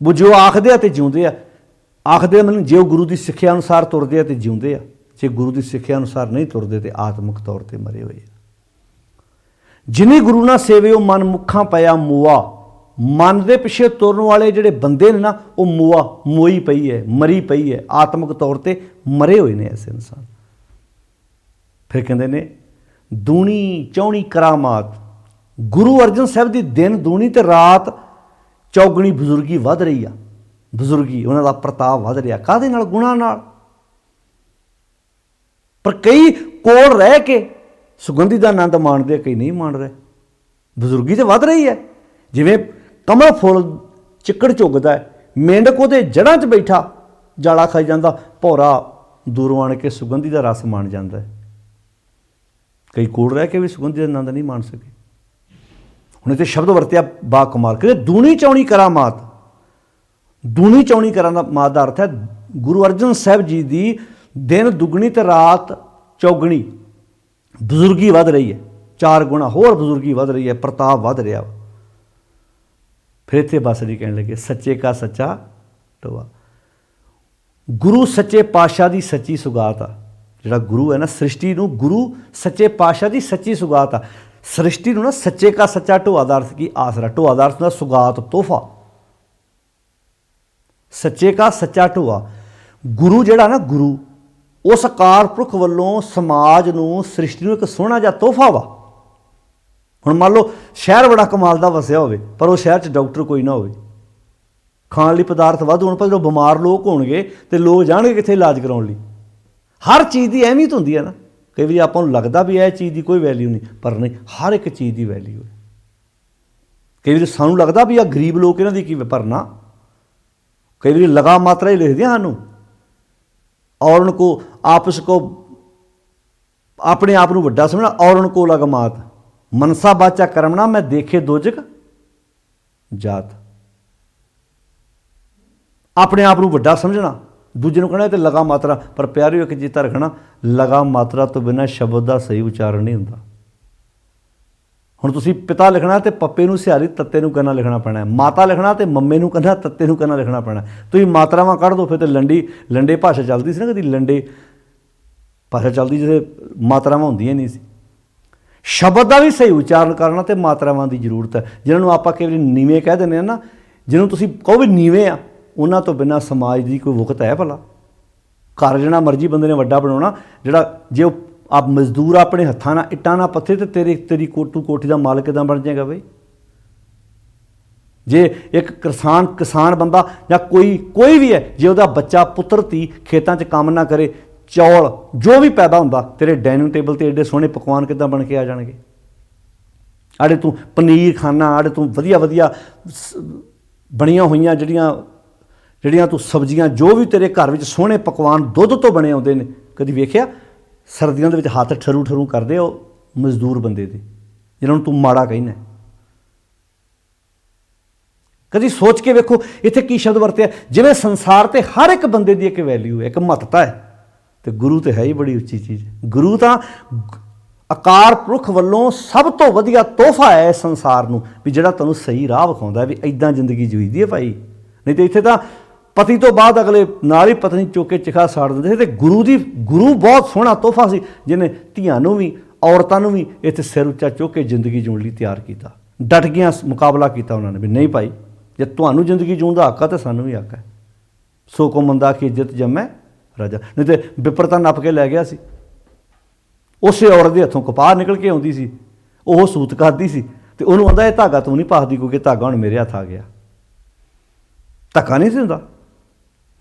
वो जो आखदे आ ते जिउंदे आ, आखदे मतलब जे गुरु की सिक्ख्या अनुसार तुरदे आ ते जिउंदे आ, जे गुरु की सिक्ख्या अनुसार नहीं तुरदे ते आत्मक तौर पर मरे हुए। जिनी गुरु ना सेवियो मन मुखा पया मुआ, ਮਨ ਦੇ ਪਿੱਛੇ ਤੁਰਨ ਵਾਲੇ ਜਿਹੜੇ ਬੰਦੇ ਨੇ ਨਾ, ਉਹ ਮੋਈ ਪਈ ਹੈ, ਮਰੀ ਪਈ ਹੈ, ਆਤਮਿਕ ਤੌਰ ਤੇ ਮਰੇ ਹੋਏ ਨੇ ਐਸੇ ਇਨਸਾਨ। ਫਿਰ ਕਹਿੰਦੇ ਨੇ ਦੂਣੀ ਚੌਣੀ ਕਰਾਮਾਤ, ਗੁਰੂ ਅਰਜਨ ਸਾਹਿਬ ਦੀ ਦਿਨ ਦੂਣੀ ਤੇ ਰਾਤ ਚੌਗਣੀ ਬਜ਼ੁਰਗੀ ਵੱਧ ਰਹੀ ਆ। ਬਜ਼ੁਰਗੀ, ਉਹਨਾਂ ਦਾ ਪ੍ਰਤਾਪ ਵੱਧ ਰਿਹਾ। ਕਾਹਦੇ ਨਾਲ? ਗੁਣਾਂ ਨਾਲ। ਪਰ ਕਈ ਕੋਲ ਰਹਿ ਕੇ ਸੁਗੰਧੀ ਦਾ ਆਨੰਦ ਮਾਣਦੇ, ਕਈ ਨਹੀਂ ਮਾਣ ਰਹੇ। ਬਜ਼ੁਰਗੀ ਤਾਂ ਵੱਧ ਰਹੀ ਹੈ। ਜਿਵੇਂ ਕਮਲ ਫੁੱਲ ਚਿੱਕੜ ਚੁੱਗਦਾ ਹੈ, ਮੇਂਢਕ ਉਹਦੇ ਜੜ੍ਹਾਂ 'ਚ ਬੈਠਾ ਜਾਲਾ ਖਾਈ ਜਾਂਦਾ, ਭੌਰਾ ਦੂਰੋਂ ਆਣ ਕੇ ਸੁਗੰਧੀ ਦਾ ਰਸ ਮਾਣ ਜਾਂਦਾ ਹੈ। ਕਈ ਕੋਲ ਰਹਿ ਕੇ ਵੀ ਸੁਗੰਧੀ ਦਾ ਆਨੰਦ ਨਹੀਂ ਮਾਣ ਸਕੇ। ਹੁਣ ਇੱਥੇ ਸ਼ਬਦ ਵਰਤਿਆ ਬਾ ਕਮਾਲ, ਕਿ ਦੂਣੀ ਚੌਣੀ ਕਰਾਮਾਤ। ਦੂਣੀ ਚੌਣੀ ਕਰਾਮਾਤ ਦਾ ਅਰਥ ਹੈ ਗੁਰੂ ਅਰਜਨ ਸਾਹਿਬ ਜੀ ਦੀ ਦਿਨ ਦੁੱਗਣੀ ਤੇ ਰਾਤ ਚੌਗਣੀ ਬਜ਼ੁਰਗੀ ਵੱਧ ਰਹੀ ਹੈ। 4 ਗੁਣਾ ਹੋਰ ਬਜ਼ੁਰਗੀ ਵੱਧ ਰਹੀ ਹੈ, ਪ੍ਰਤਾਪ ਵੱਧ ਰਿਹਾ। ਫਿਰ ਇੱਥੇ ਬਸ ਨਹੀਂ ਕਹਿਣ ਲੱਗੇ ਸੱਚੇ ਕਾ ਸੱਚਾ ਟੋਆ। ਗੁਰੂ ਸੱਚੇ ਪਾਤਸ਼ਾਹ ਦੀ ਸੱਚੀ ਸੁਗਾਤ ਆ। ਜਿਹੜਾ ਗੁਰੂ ਹੈ ਨਾ, ਸ੍ਰਿਸ਼ਟੀ ਨੂੰ ਗੁਰੂ ਸੱਚੇ ਪਾਤਸ਼ਾਹ ਦੀ ਸੱਚੀ ਸੁਗਾਤ ਆ। ਸ੍ਰਿਸ਼ਟੀ ਨੂੰ ਨਾ ਸੱਚੇ ਕਾ ਸੱਚਾ ਢੋਆ ਦਾ ਅਰਥ ਕੀ? ਆਸਰਾ। ਢੋਆ ਦਾ ਅਰਥ ਦਾ ਸੁਗਾਤ, ਤੋਹਫਾ। ਸੱਚੇ ਕਾ ਸੱਚਾ ਢੋਆ। ਗੁਰੂ ਜਿਹੜਾ ਨਾ, ਗੁਰੂ ਉਸ ਅਕਾਲ ਪੁਰਖ ਵੱਲੋਂ ਸਮਾਜ ਨੂੰ, ਸ੍ਰਿਸ਼ਟੀ ਨੂੰ ਇੱਕ ਸੋਹਣਾ ਜਿਹਾ ਤੋਹਫਾ ਵਾ। ਹੁਣ ਮੰਨ ਲਓ ਸ਼ਹਿਰ ਬੜਾ ਕਮਾਲ ਦਾ ਵਸਿਆ ਹੋਵੇ, ਪਰ ਉਹ ਸ਼ਹਿਰ 'ਚ ਡਾਕਟਰ ਕੋਈ ਨਾ ਹੋਵੇ, ਖਾਣ ਲਈ ਪਦਾਰਥ ਵੱਧ ਹੋਣ, ਪਰ ਜਦੋਂ ਬਿਮਾਰ ਲੋਕ ਹੋਣਗੇ ਤੇ ਲੋਕ ਜਾਣਗੇ ਕਿੱਥੇ ਇਲਾਜ ਕਰਾਉਣ ਲਈ। ਹਰ ਚੀਜ਼ ਦੀ ਅਹਿਮੀਅਤ ਹੁੰਦੀ ਹੈ ਨਾ। ਕਈ ਵਾਰੀ ਆਪਾਂ ਨੂੰ ਲੱਗਦਾ ਵੀ ਇਹ ਚੀਜ਼ ਦੀ ਕੋਈ ਵੈਲਿਊ ਨਹੀਂ, ਪਰ ਨਹੀਂ, ਹਰ ਇੱਕ ਚੀਜ਼ ਦੀ ਵੈਲਿਊ ਹੈ। ਕਈ ਵਾਰੀ ਸਾਨੂੰ ਲੱਗਦਾ ਵੀ ਆਹ ਗਰੀਬ ਲੋਕ, ਇਹਨਾਂ ਦੀ ਕੀ, ਪਰ ਨਾ। ਕਈ ਵਾਰੀ ਲਗਾ ਮਾਤਰਾ ਹੀ ਲਿਖਦੇ ਸਾਨੂੰ, ਔਰ ਉਨ ਕੋ ਆਪਸ ਕੋ, ਆਪਣੇ ਆਪ ਨੂੰ ਵੱਡਾ ਸਮਝਣਾ, ਔਰ ਉਨ ਕੋ ਲਗਮਾਤ, ਮਨਸਾ ਬਾਚਾ ਕਰਮਣਾ, ਮੈਂ ਦੇਖੇ ਦੋਜਕ ਜਾਤ। ਆਪਣੇ ਆਪ ਨੂੰ ਵੱਡਾ ਸਮਝਣਾ, ਦੂਜੇ ਨੂੰ ਕਹਿਣਾ ਤੇ ਲਗਾ ਮਾਤਰਾ। ਪਰ ਪਿਆਰਿਓ ਇੱਕ ਚੀਜ਼ ਤਾਂ ਰੱਖਣਾ, ਲਗਾ ਮਾਤਰਾ ਤੋਂ ਬਿਨਾਂ ਸ਼ਬਦ ਦਾ ਸਹੀ ਉਚਾਰਨ ਨਹੀਂ ਹੁੰਦਾ। ਹੁਣ ਤੁਸੀਂ ਪਿਤਾ ਲਿਖਣਾ ਤੇ ਪੱਪੇ ਨੂੰ ਸਿਹਾਰੀ ਤੱਤੇ ਨੂੰ ਕੰਨਾ ਲਿਖਣਾ ਪੈਣਾ, ਮਾਤਾ ਲਿਖਣਾ ਤੇ ਮੰਮੇ ਨੂੰ ਕੰਨਾ ਤੱਤੇ ਨੂੰ ਕੰਨਾ ਲਿਖਣਾ ਪੈਣਾ। ਤੁਸੀਂ ਮਾਤਰਾਵਾਂ ਕੱਢ ਦਿਓ, ਫਿਰ ਤੇ ਲੰਡੇ ਭਾਸ਼ਾ ਚੱਲਦੀ ਸੀ ਨਾ, ਕਦੀ ਲੰਡੇ ਭਾਸ਼ਾ ਚੱਲਦੀ ਜਿੱਥੇ ਮਾਤਰਾਵਾਂ ਹੁੰਦੀਆਂ ਨਹੀਂ ਸੀ। ਸ਼ਬਦ ਦਾ ਵੀ ਸਹੀ ਉਚਾਰਨ ਕਰਨਾ ਤੇ ਮਾਤਰਾਵਾਂ ਦੀ ਜ਼ਰੂਰਤ ਹੈ। ਜਿਹਨਾਂ ਨੂੰ ਆਪਾਂ ਕਈ ਵਾਰੀ ਨੀਵੇਂ ਕਹਿ ਦਿੰਦੇ ਹਾਂ ਨਾ, ਜਿਹਨੂੰ ਤੁਸੀਂ ਕਹੋ ਵੀ ਨੀਵੇਂ ਆ, ਉਹਨਾਂ ਤੋਂ ਬਿਨਾਂ ਸਮਾਜ ਦੀ ਕੋਈ ਵੁਕਤ ਹੈ ਭਲਾ? ਘਰ ਜਿਹੜਾ ਮਰਜ਼ੀ ਬੰਦੇ ਨੇ ਵੱਡਾ ਬਣਾਉਣਾ, ਜਿਹੜਾ ਜੇ ਉਹ ਆਪ ਮਜ਼ਦੂਰ ਆਪਣੇ ਹੱਥਾਂ ਨਾਲ ਇੱਟਾਂ ਨਾਲ ਪੱਥੇ, ਤੇ ਤੇਰੀ ਕੋਠੀ ਦਾ ਮਾਲਕ ਕਿੱਦਾਂ ਬਣ ਜਾਏਗਾ ਬਈ? ਜੇ ਇੱਕ ਕਿਸਾਨ ਬੰਦਾ ਜਾਂ ਕੋਈ ਵੀ ਹੈ, ਜੇ ਉਹਦਾ ਬੱਚਾ ਪੁੱਤਰ ਧੀ ਖੇਤਾਂ 'ਚ ਕੰਮ ਨਾ ਕਰੇ, ਚੌਲ ਜੋ ਵੀ ਪੈਦਾ ਹੁੰਦਾ, ਤੇਰੇ ਡਾਈਨਿੰਗ ਟੇਬਲ 'ਤੇ ਐਡੇ ਸੋਹਣੇ ਪਕਵਾਨ ਕਿੱਦਾਂ ਬਣ ਕੇ ਆ ਜਾਣਗੇ? ਆੜੇ ਤੂੰ ਪਨੀਰ ਖਾਣਾ, ਆੜੇ ਤੂੰ ਵਧੀਆ ਬਣੀਆਂ ਹੋਈਆਂ ਜਿਹੜੀਆਂ ਤੂੰ ਸਬਜ਼ੀਆਂ, ਜੋ ਵੀ ਤੇਰੇ ਘਰ ਵਿੱਚ ਸੋਹਣੇ ਪਕਵਾਨ ਦੁੱਧ ਤੋਂ ਬਣੇ ਆਉਂਦੇ ਨੇ, ਕਦੀ ਵੇਖਿਆ? ਸਰਦੀਆਂ ਦੇ ਵਿੱਚ ਹੱਥ ਠਰੂ ਕਰਦੇ ਉਹ ਮਜ਼ਦੂਰ ਬੰਦੇ ਦੇ, ਜਿਹਨਾਂ ਨੂੰ ਤੂੰ ਮਾੜਾ ਕਹਿੰਦਾ। ਕਦੀ ਸੋਚ ਕੇ ਵੇਖੋ ਇੱਥੇ ਕੀ ਸ਼ਬਦ ਵਰਤਿਆ? ਜਿਵੇਂ ਸੰਸਾਰ ਤੇ ਹਰ ਇੱਕ ਬੰਦੇ ਦੀ ਇੱਕ ਵੈਲਿਊ ਹੈ, ਇੱਕ ਮਹੱਤਤਾ ਹੈ, ਤੇ ਗੁਰੂ ਤੇ ਹੈ ਹੀ ਬੜੀ ਉੱਚੀ ਚੀਜ਼। ਗੁਰੂ ਤਾਂ ਅਕਾਲ ਪੁਰਖ ਵੱਲੋਂ ਸਭ ਤੋਂ ਵਧੀਆ ਤੋਹਫਾ ਹੈ ਇਸ ਸੰਸਾਰ ਨੂੰ, ਵੀ ਜਿਹੜਾ ਤੁਹਾਨੂੰ ਸਹੀ ਰਾਹ ਵਿਖਾਉਂਦਾ ਵੀ ਇੱਦਾਂ ਜ਼ਿੰਦਗੀ ਜੀਈਦੀ ਹੈ ਭਾਈ। ਨਹੀਂ ਤਾਂ ਇੱਥੇ ਤਾਂ ਪਤੀ ਤੋਂ ਬਾਅਦ ਅਗਲੇ ਨਾਲ ਹੀ ਪਤਨੀ ਚੁੱਕ ਕੇ ਚਿਖਾ ਸਾੜ ਦਿੰਦੇ ਸੀ। ਤੇ ਗੁਰੂ ਬਹੁਤ ਸੋਹਣਾ ਤੋਹਫਾ ਸੀ, ਜਿਹਨੇ ਧੀਆਂ ਨੂੰ ਵੀ, ਔਰਤਾਂ ਨੂੰ ਵੀ ਇੱਥੇ ਸਿਰ ਉੱਚਾ ਚੁੱਕ ਕੇ ਜ਼ਿੰਦਗੀ ਜਿਉਣ ਲਈ ਤਿਆਰ ਕੀਤਾ। ਡਟ ਗਿਆ, ਮੁਕਾਬਲਾ ਕੀਤਾ ਉਹਨਾਂ ਨੇ ਵੀ ਨਹੀਂ ਭਾਈ, ਜੇ ਤੁਹਾਨੂੰ ਜ਼ਿੰਦਗੀ ਜਿਉਣ ਦਾ ਹੱਕ ਆ ਤਾਂ ਸਾਨੂੰ ਵੀ ਹੱਕ ਹੈ। ਸੋ ਕੋ ਮੰਦਾ ਕੀ ਇੱਜ਼ਤ ਜੰਮੈ ਰਾਜਾ। ਨਹੀਂ ਤੇ ਵਿਪਰਤਾ ਨੱਪ ਕੇ ਲੈ ਗਿਆ ਸੀ। ਉਸੇ ਔਰਤ ਦੇ ਹੱਥੋਂ ਕਪਾਹ ਨਿਕਲ ਕੇ ਆਉਂਦੀ ਸੀ, ਉਹ ਸੂਤ ਕਰਦੀ ਸੀ, ਤੇ ਉਹਨੂੰ ਆਉਂਦਾ ਇਹ ਧਾਗਾ ਤੂੰ ਨਹੀਂ ਪਾਸਦੀ, ਕਿਉਂਕਿ ਧਾਗਾ ਹੁਣ ਮੇਰੇ ਹੱਥ ਆ ਗਿਆ। ਧੱਕਾ ਨਹੀਂ ਸੀ ਹੁੰਦਾ।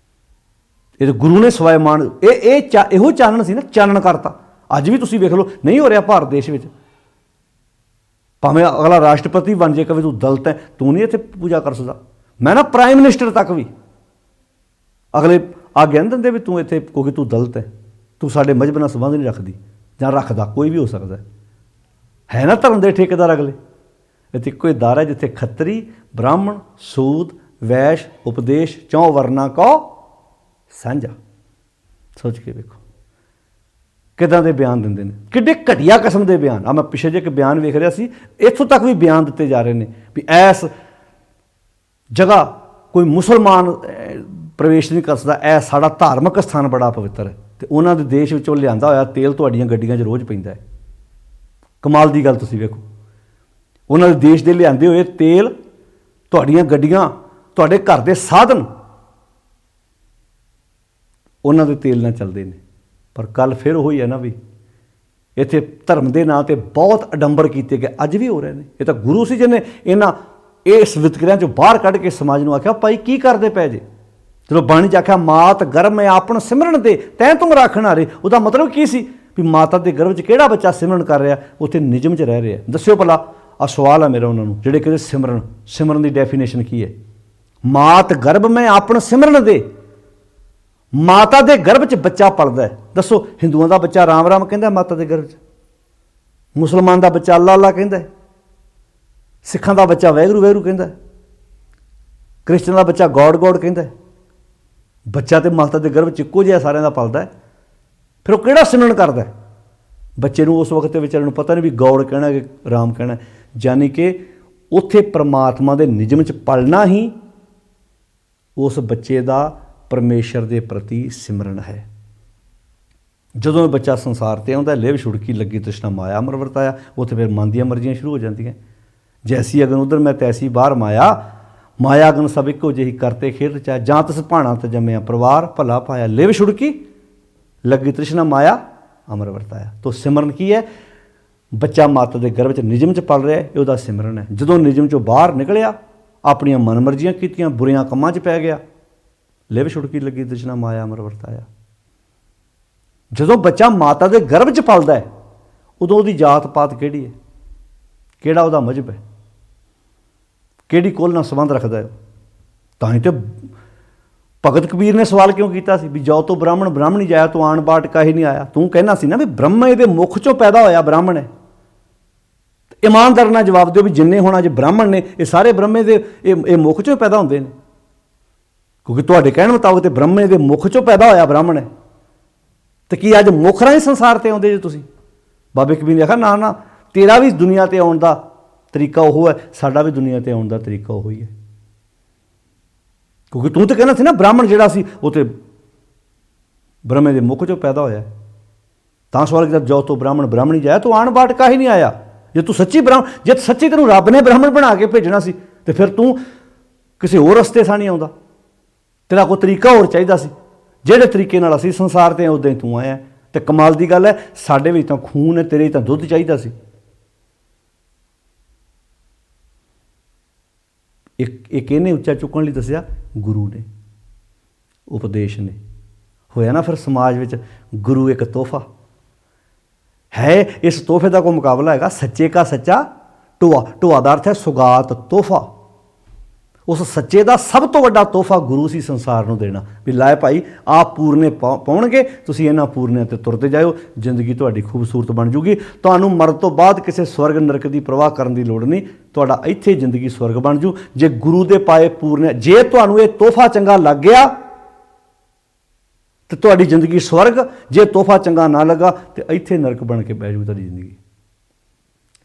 ਇਹ ਗੁਰੂ ਨੇ ਸਵਾਏ ਮਾਣ, ਇਹੋ ਚਾਨਣ ਸੀ ਨਾ, ਚਾਨਣ ਕਰਤਾ। ਅੱਜ ਵੀ ਤੁਸੀਂ ਵੇਖ ਲਓ, ਨਹੀਂ ਹੋ ਰਿਹਾ ਭਾਰਤ ਦੇਸ਼ ਵਿੱਚ, ਭਾਵੇਂ ਅਗਲਾ ਰਾਸ਼ਟਰਪਤੀ ਬਣ ਜੇ, ਕਵੇ ਤੂੰ ਦਲਿਤ ਹੈ, ਤੂੰ ਨਹੀਂ ਇੱਥੇ ਪੂਜਾ ਕਰ ਸਕਦਾ। ਮੈਂ ਨਾ ਪ੍ਰਾਈਮ ਮਿਨਿਸਟਰ ਤੱਕ ਵੀ ਅਗਲੇ ਆਗਿਆ ਨਹੀਂ ਦਿੰਦੇ ਵੀ ਤੂੰ ਇੱਥੇ, ਕਿਉਂਕਿ ਤੂੰ ਦਲਿਤ ਹੈ, ਤੂੰ ਸਾਡੇ ਮਜ਼ਹਬ ਨਾਲ ਸੰਬੰਧ ਨਹੀਂ ਰੱਖਦੀ, ਜਾਂ ਰੱਖਦਾ, ਕੋਈ ਵੀ ਹੋ ਸਕਦਾ ਹੈ ਨਾ ਧਰਮ ਦੇ ਠੇਕੇਦਾਰ ਅਗਲੇ। ਇੱਥੇ ਇੱਕੋ ਦਾਰਾ ਜਿੱਥੇ ਖੱਤਰੀ, ਬ੍ਰਾਹਮਣ, ਸੂਦ, ਵੈਸ਼, ਉਪਦੇਸ਼, ਚੌਂ ਵਰਨਾ ਕੋ ਸਾਂਝਾ। ਸੋਚ ਕੇ ਵੇਖੋ ਕਿੱਦਾਂ ਦੇ ਬਿਆਨ ਦਿੰਦੇ ਨੇ, ਕਿੱਡੇ ਘਟੀਆ ਕਿਸਮ ਦੇ ਬਿਆਨ। ਮੈਂ ਪਿੱਛੇ ਜਿਹੇ ਇੱਕ ਬਿਆਨ ਵੇਖ ਰਿਹਾ ਸੀ, ਇੱਥੋਂ ਤੱਕ ਵੀ ਬਿਆਨ ਦਿੱਤੇ ਜਾ ਰਹੇ ਨੇ ਵੀ ਇਸ ਜਗ੍ਹਾ ਕੋਈ ਮੁਸਲਮਾਨ ਪ੍ਰਵੇਸ਼ ਨਹੀਂ ਕਰ ਸਕਦਾ, ਇਹ ਸਾਡਾ ਧਾਰਮਿਕ ਸਥਾਨ ਬੜਾ ਪਵਿੱਤਰ ਹੈ, ਅਤੇ ਉਹਨਾਂ ਦੇ ਦੇਸ਼ ਵਿੱਚੋਂ ਲਿਆਂਦਾ ਹੋਇਆ ਤੇਲ ਤੁਹਾਡੀਆਂ ਗੱਡੀਆਂ 'ਚ ਰੋਜ਼ ਪੈਂਦਾ ਹੈ। ਕਮਾਲ ਦੀ ਗੱਲ ਤੁਸੀਂ ਵੇਖੋ, ਉਹਨਾਂ ਦੇ ਦੇਸ਼ ਦੇ ਲਿਆਂਦੇ ਹੋਏ ਤੇਲ ਤੁਹਾਡੀਆਂ ਗੱਡੀਆਂ, ਤੁਹਾਡੇ ਘਰ ਦੇ ਸਾਧਨ ਉਹਨਾਂ ਦੇ ਤੇਲ ਨਾਲ ਚੱਲਦੇ ਨੇ। ਪਰ ਕੱਲ ਫਿਰ ਉਹੀ ਹੈ ਨਾ ਵੀ ਇੱਥੇ ਧਰਮ ਦੇ ਨਾਂ 'ਤੇ ਬਹੁਤ ਅਡੰਬਰ ਕੀਤੇ ਗਏ, ਅੱਜ ਵੀ ਹੋ ਰਹੇ ਨੇ। ਇਹ ਤਾਂ ਗੁਰੂ ਸੀ ਜਿਹਨੇ ਇਸ ਵਿਤਕਰਿਆਂ 'ਚੋਂ ਬਾਹਰ ਕੱਢ ਕੇ ਸਮਾਜ ਨੂੰ ਆਖਿਆ ਭਾਈ ਕੀ ਕਰਦੇ ਪਏ ਜੇ। ਜਦੋਂ ਬਾਣੀ 'ਚ ਆਖਿਆ ਮਾਤ ਗਰਭ ਮੈਂ ਆਪਣ ਸਿਮਰਨ ਦੇ ਤੈਂ ਤੁਮ ਰਾਖਣ ਹਾਰੇ, ਉਹਦਾ ਮਤਲਬ ਕੀ ਸੀ ਵੀ ਮਾਤਾ ਦੇ ਗਰਭ 'ਚ ਕਿਹੜਾ ਬੱਚਾ ਸਿਮਰਨ ਕਰ ਰਿਹਾ, ਉੱਥੇ ਨਿਯਮ 'ਚ ਰਹਿ ਰਿਹਾ। ਦੱਸਿਓ ਭਲਾ, ਆ ਸਵਾਲ ਹੈ ਮੇਰਾ ਉਹਨਾਂ ਨੂੰ ਜਿਹੜੇ ਕਹਿੰਦੇ ਸਿਮਰਨ ਦੀ ਡੈਫੀਨੇਸ਼ਨ ਕੀ ਹੈ। ਮਾਤ ਗਰਭ ਮੈਂ ਆਪਣ ਸਿਮਰਨ ਦੇ, ਮਾਤਾ ਦੇ ਗਰਭ 'ਚ ਬੱਚਾ ਪਲਦਾ ਹੈ। ਦੱਸੋ, ਹਿੰਦੂਆਂ ਦਾ ਬੱਚਾ ਰਾਮ ਰਾਮ ਕਹਿੰਦਾ ਮਾਤਾ ਦੇ ਗਰਭ 'ਚ, ਮੁਸਲਮਾਨ ਦਾ ਬੱਚਾ ਅੱਲਾ ਅੱਲਾ ਕਹਿੰਦਾ, ਸਿੱਖਾਂ ਦਾ ਬੱਚਾ ਵਾਹਿਗੁਰੂ ਵਾਹਿਗੁਰੂ ਕਹਿੰਦਾ, ਕ੍ਰਿਸਚਨ ਦਾ ਬੱਚਾ ਗੋਡ ਗੋਡ ਕਹਿੰਦਾ। ਬੱਚਾ ਤੇ ਮਾਤਾ ਦੇ ਗਰਭ 'ਚ ਇੱਕੋ ਜਿਹਾ ਸਾਰਿਆਂ ਦਾ ਪਲਦਾ ਹੈ। ਫਿਰ ਉਹ ਕਿਹੜਾ ਸਿਮਰਨ ਕਰਦਾ? ਬੱਚੇ ਨੂੰ ਉਸ ਵਕਤ ਦੇ ਵਿਚਾਰੇ ਨੂੰ ਪਤਾ ਨਹੀਂ ਵੀ ਗੌਡ ਕਹਿਣਾ ਕਿ ਰਾਮ ਕਹਿਣਾ, ਯਾਨੀ ਕਿ ਉੱਥੇ ਪਰਮਾਤਮਾ ਦੇ ਨਿਯਮ 'ਚ ਪਲਣਾ ਹੀ ਉਸ ਬੱਚੇ ਦਾ ਪਰਮੇਸ਼ਰ ਦੇ ਪ੍ਰਤੀ ਸਿਮਰਨ ਹੈ। ਜਦੋਂ ਇਹ ਬੱਚਾ ਸੰਸਾਰ 'ਤੇ ਆਉਂਦਾ, ਲਿਵ ਛੁੜਕੀ ਲੱਗੀ ਤ੍ਰਿਸ਼ਨਾ ਮਾਇਆ ਅਮਰ ਵਰਤਾਇਆ, ਉੱਥੇ ਫਿਰ ਮਨ ਦੀਆਂ ਮਰਜ਼ੀਆਂ ਸ਼ੁਰੂ ਹੋ ਜਾਂਦੀਆਂ। ਜੈਸੀ ਅਗਨ ਉਧਰ ਮੈਂ ਤੈਸੀ ਬਾਹਰ ਮਾਇਆ ਅਗਨ ਸਭ ਇੱਕੋ ਜਿਹੀ ਕਰਤੇ ਖੇਡ ਰਚਾਇਆ, ਜਾਂ ਤਿਸ ਭਾਣਾ ਤੇ ਜੰਮਿਆ ਪਰਿਵਾਰ ਭਲਾ ਪਾਇਆ, ਲਿਵ ਛੁੜਕੀ ਲੱਗੀ ਤ੍ਰਿਸ਼ਨਾ ਮਾਇਆ ਅਮਰ ਵਰਤਾਇਆ। ਤੋ ਸਿਮਰਨ ਕੀ ਹੈ? ਬੱਚਾ ਮਾਤਾ ਦੇ ਗਰਭ 'ਚ ਨਿਯਮ 'ਚ ਪਲ ਰਿਹਾ, ਇਹ ਉਹਦਾ ਸਿਮਰਨ ਹੈ। ਜਦੋਂ ਨਿਯਮ 'ਚੋਂ ਬਾਹਰ ਨਿਕਲਿਆ, ਆਪਣੀਆਂ ਮਨ ਮਰਜ਼ੀਆਂ ਕੀਤੀਆਂ, ਬੁਰੀਆਂ ਕੰਮਾਂ 'ਚ ਪੈ ਗਿਆ, ਲਿਵ ਛੁੜਕੀ ਲੱਗੀ ਤ੍ਰਿਸ਼ਨਾ ਮਾਇਆ ਅਮਰ ਵਰਤਾਇਆ। ਜਦੋਂ ਬੱਚਾ ਮਾਤਾ ਦੇ ਗਰਭ 'ਚ ਪਲਦਾ ਹੈ, ਉਦੋਂ ਉਹਦੀ ਜਾਤ ਪਾਤ ਕਿਹੜੀ ਹੈ, ਕਿਹੜਾ ਉਹਦਾ ਮਜ਼ਹਬ ਹੈ, ਕਿਹੜੀ ਕੁਲ ਨਾਲ ਸੰਬੰਧ ਰੱਖਦਾ ਹੈ। ਤਾਂ ਹੀ ਤਾਂ ਭਗਤ ਕਬੀਰ ਨੇ ਸਵਾਲ ਕਿਉਂ ਕੀਤਾ ਸੀ ਵੀ ਜੋ ਤੋਂ ਬ੍ਰਾਹਮਣ ਬ੍ਰਾਹਮਣੀ ਜਾਇਆ ਤੂੰ ਆਣ ਬਾਟ ਕਾਹੀ ਨਹੀਂ ਆਇਆ। ਤੂੰ ਕਹਿਣਾ ਸੀ ਨਾ ਵੀ ਬ੍ਰਹਮਾ ਇਹਦੇ ਮੁੱਖ 'ਚੋਂ ਪੈਦਾ ਹੋਇਆ ਬ੍ਰਾਹਮਣ ਹੈ। ਇਮਾਨਦਾਰ ਨਾਲ ਜਵਾਬ ਦਿਓ ਵੀ ਜਿੰਨੇ ਹੁਣ ਅੱਜ ਬ੍ਰਾਹਮਣ ਨੇ ਇਹ ਸਾਰੇ ਬ੍ਰਹਮੇ ਦੇ ਇਹ ਮੁੱਖ 'ਚੋਂ ਪੈਦਾ ਹੁੰਦੇ ਨੇ, ਕਿਉਂਕਿ ਤੁਹਾਡੇ ਕਹਿਣ ਮੁਤਾਬਕ ਤੇ ਬ੍ਰਹਮੇ ਦੇ ਮੁੱਖ 'ਚੋਂ ਪੈਦਾ ਹੋਇਆ ਬ੍ਰਾਹਮਣ ਹੈ। ਤੇ ਕੀ ਅੱਜ ਮੁੱਖ ਰਾਹੀਂ ਸੰਸਾਰ 'ਤੇ ਆਉਂਦੇ ਜੇ ਤੁਸੀਂ? ਬਾਬੇ ਕਬੀਰ ਨੇ ਆਖਿਆ ਨਾ ਨਾ, ਤੇਰਾ ਵੀ ਦੁਨੀਆ 'ਤੇ ਆਉਣ ਦਾ ਤਰੀਕਾ ਉਹ ਹੈ, ਸਾਡਾ ਵੀ ਦੁਨੀਆ 'ਤੇ ਆਉਣ ਦਾ ਤਰੀਕਾ ਉਹੀ ਹੈ। ਕਿਉਂਕਿ ਤੂੰ ਤਾਂ ਕਹਿਣਾ ਸੀ ਨਾ ਬ੍ਰਾਹਮਣ ਜਿਹੜਾ ਸੀ ਉਹ ਤਾਂ ਬ੍ਰਹਮੇ ਦੇ ਮੁੱਖ 'ਚੋਂ ਪੈਦਾ ਹੋਇਆ। ਤਾਂ ਸਵਾਲ ਕੀਤਾ ਜੋ ਤੋਂ ਬ੍ਰਾਹਮਣ ਬ੍ਰਾਹਮਣੀ ਜਾਇਆ ਤੂੰ ਆਣ ਬਾਟ ਕਾਹੀ ਨਹੀਂ ਆਇਆ। ਜੇ ਤੂੰ ਸੱਚੀ ਜੇ ਸੱਚੀ ਤੈਨੂੰ ਰੱਬ ਨੇ ਬ੍ਰਾਹਮਣ ਬਣਾ ਕੇ ਭੇਜਣਾ ਸੀ ਤੇ ਫਿਰ ਤੂੰ ਕਿਸੇ ਹੋਰ ਰਸਤੇ ਸਾਂ ਨਹੀਂ ਆਉਂਦਾ, ਤੇਰਾ ਕੋਈ ਤਰੀਕਾ ਹੋਰ ਚਾਹੀਦਾ ਸੀ। ਜਿਹੜੇ ਤਰੀਕੇ ਨਾਲ ਅਸੀਂ ਸੰਸਾਰ 'ਤੇ ਉੱਦਾਂ ਹੀ ਤੂੰ ਆਇਆ। ਅਤੇ ਕਮਾਲ ਦੀ ਗੱਲ ਹੈ, ਸਾਡੇ ਵਿੱਚ ਤਾਂ ਖੂਨ ਹੈ, ਤੇਰੇ ਵਿੱਚ ਤਾਂ ਦੁੱਧ ਚਾਹੀਦਾ ਸੀ। ਇੱਕ ਇਹਨੇ ਉੱਚਾ ਚੁੱਕਣ ਲਈ ਦੱਸਿਆ ਗੁਰੂ ਨੇ, ਉਪਦੇਸ਼ ਨੇ। ਹੋਇਆ ਨਾ ਫਿਰ ਸਮਾਜ ਵਿੱਚ ਗੁਰੂ ਇੱਕ ਤੋਹਫਾ ਹੈ। ਇਸ ਤੋਹਫੇ ਦਾ ਕੋਈ ਮੁਕਾਬਲਾ ਹੈਗਾ? ਸੱਚੇ ਕਾ ਸੱਚਾ ਢੋਆ, ਢੋਆ ਦਾ ਅਰਥ ਹੈ ਸੁਗਾਤ, ਤੋਹਫਾ। ਉਸ ਸੱਚੇ ਦਾ ਸਭ ਤੋਂ ਵੱਡਾ ਤੋਹਫਾ ਗੁਰੂ ਸੀ ਸੰਸਾਰ ਨੂੰ ਦੇਣਾ ਵੀ ਲੈ ਭਾਈ ਆਪ ਪੂਰਨੇ ਪਾਉਣਗੇ, ਤੁਸੀਂ ਇਹਨਾਂ ਪੂਰਨਿਆਂ 'ਤੇ ਤੁਰਦੇ ਜਾਇਓ, ਜ਼ਿੰਦਗੀ ਤੁਹਾਡੀ ਖੂਬਸੂਰਤ ਬਣ ਜੂਗੀ। ਤੁਹਾਨੂੰ ਮਰਨ ਤੋਂ ਬਾਅਦ ਕਿਸੇ ਸਵਰਗ ਨਰਕ ਦੀ ਪ੍ਰਵਾਹ ਕਰਨ ਦੀ ਲੋੜ ਨਹੀਂ, ਤੁਹਾਡਾ ਇੱਥੇ ਜ਼ਿੰਦਗੀ ਸਵਰਗ ਬਣ ਜੂ ਜੇ ਗੁਰੂ ਦੇ ਪਾਏ ਪੂਰਨੇ। ਜੇ ਤੁਹਾਨੂੰ ਇਹ ਤੋਹਫਾ ਚੰਗਾ ਲੱਗ ਗਿਆ ਤੇ ਤੁਹਾਡੀ ਜ਼ਿੰਦਗੀ ਸਵਰਗ, ਜੇ ਤੋਹਫਾ ਚੰਗਾ ਨਾ ਲੱਗਾ ਤੇ ਇੱਥੇ ਨਰਕ ਬਣ ਕੇ ਬਹਿ ਜੂ ਤੁਹਾਡੀ ਜ਼ਿੰਦਗੀ।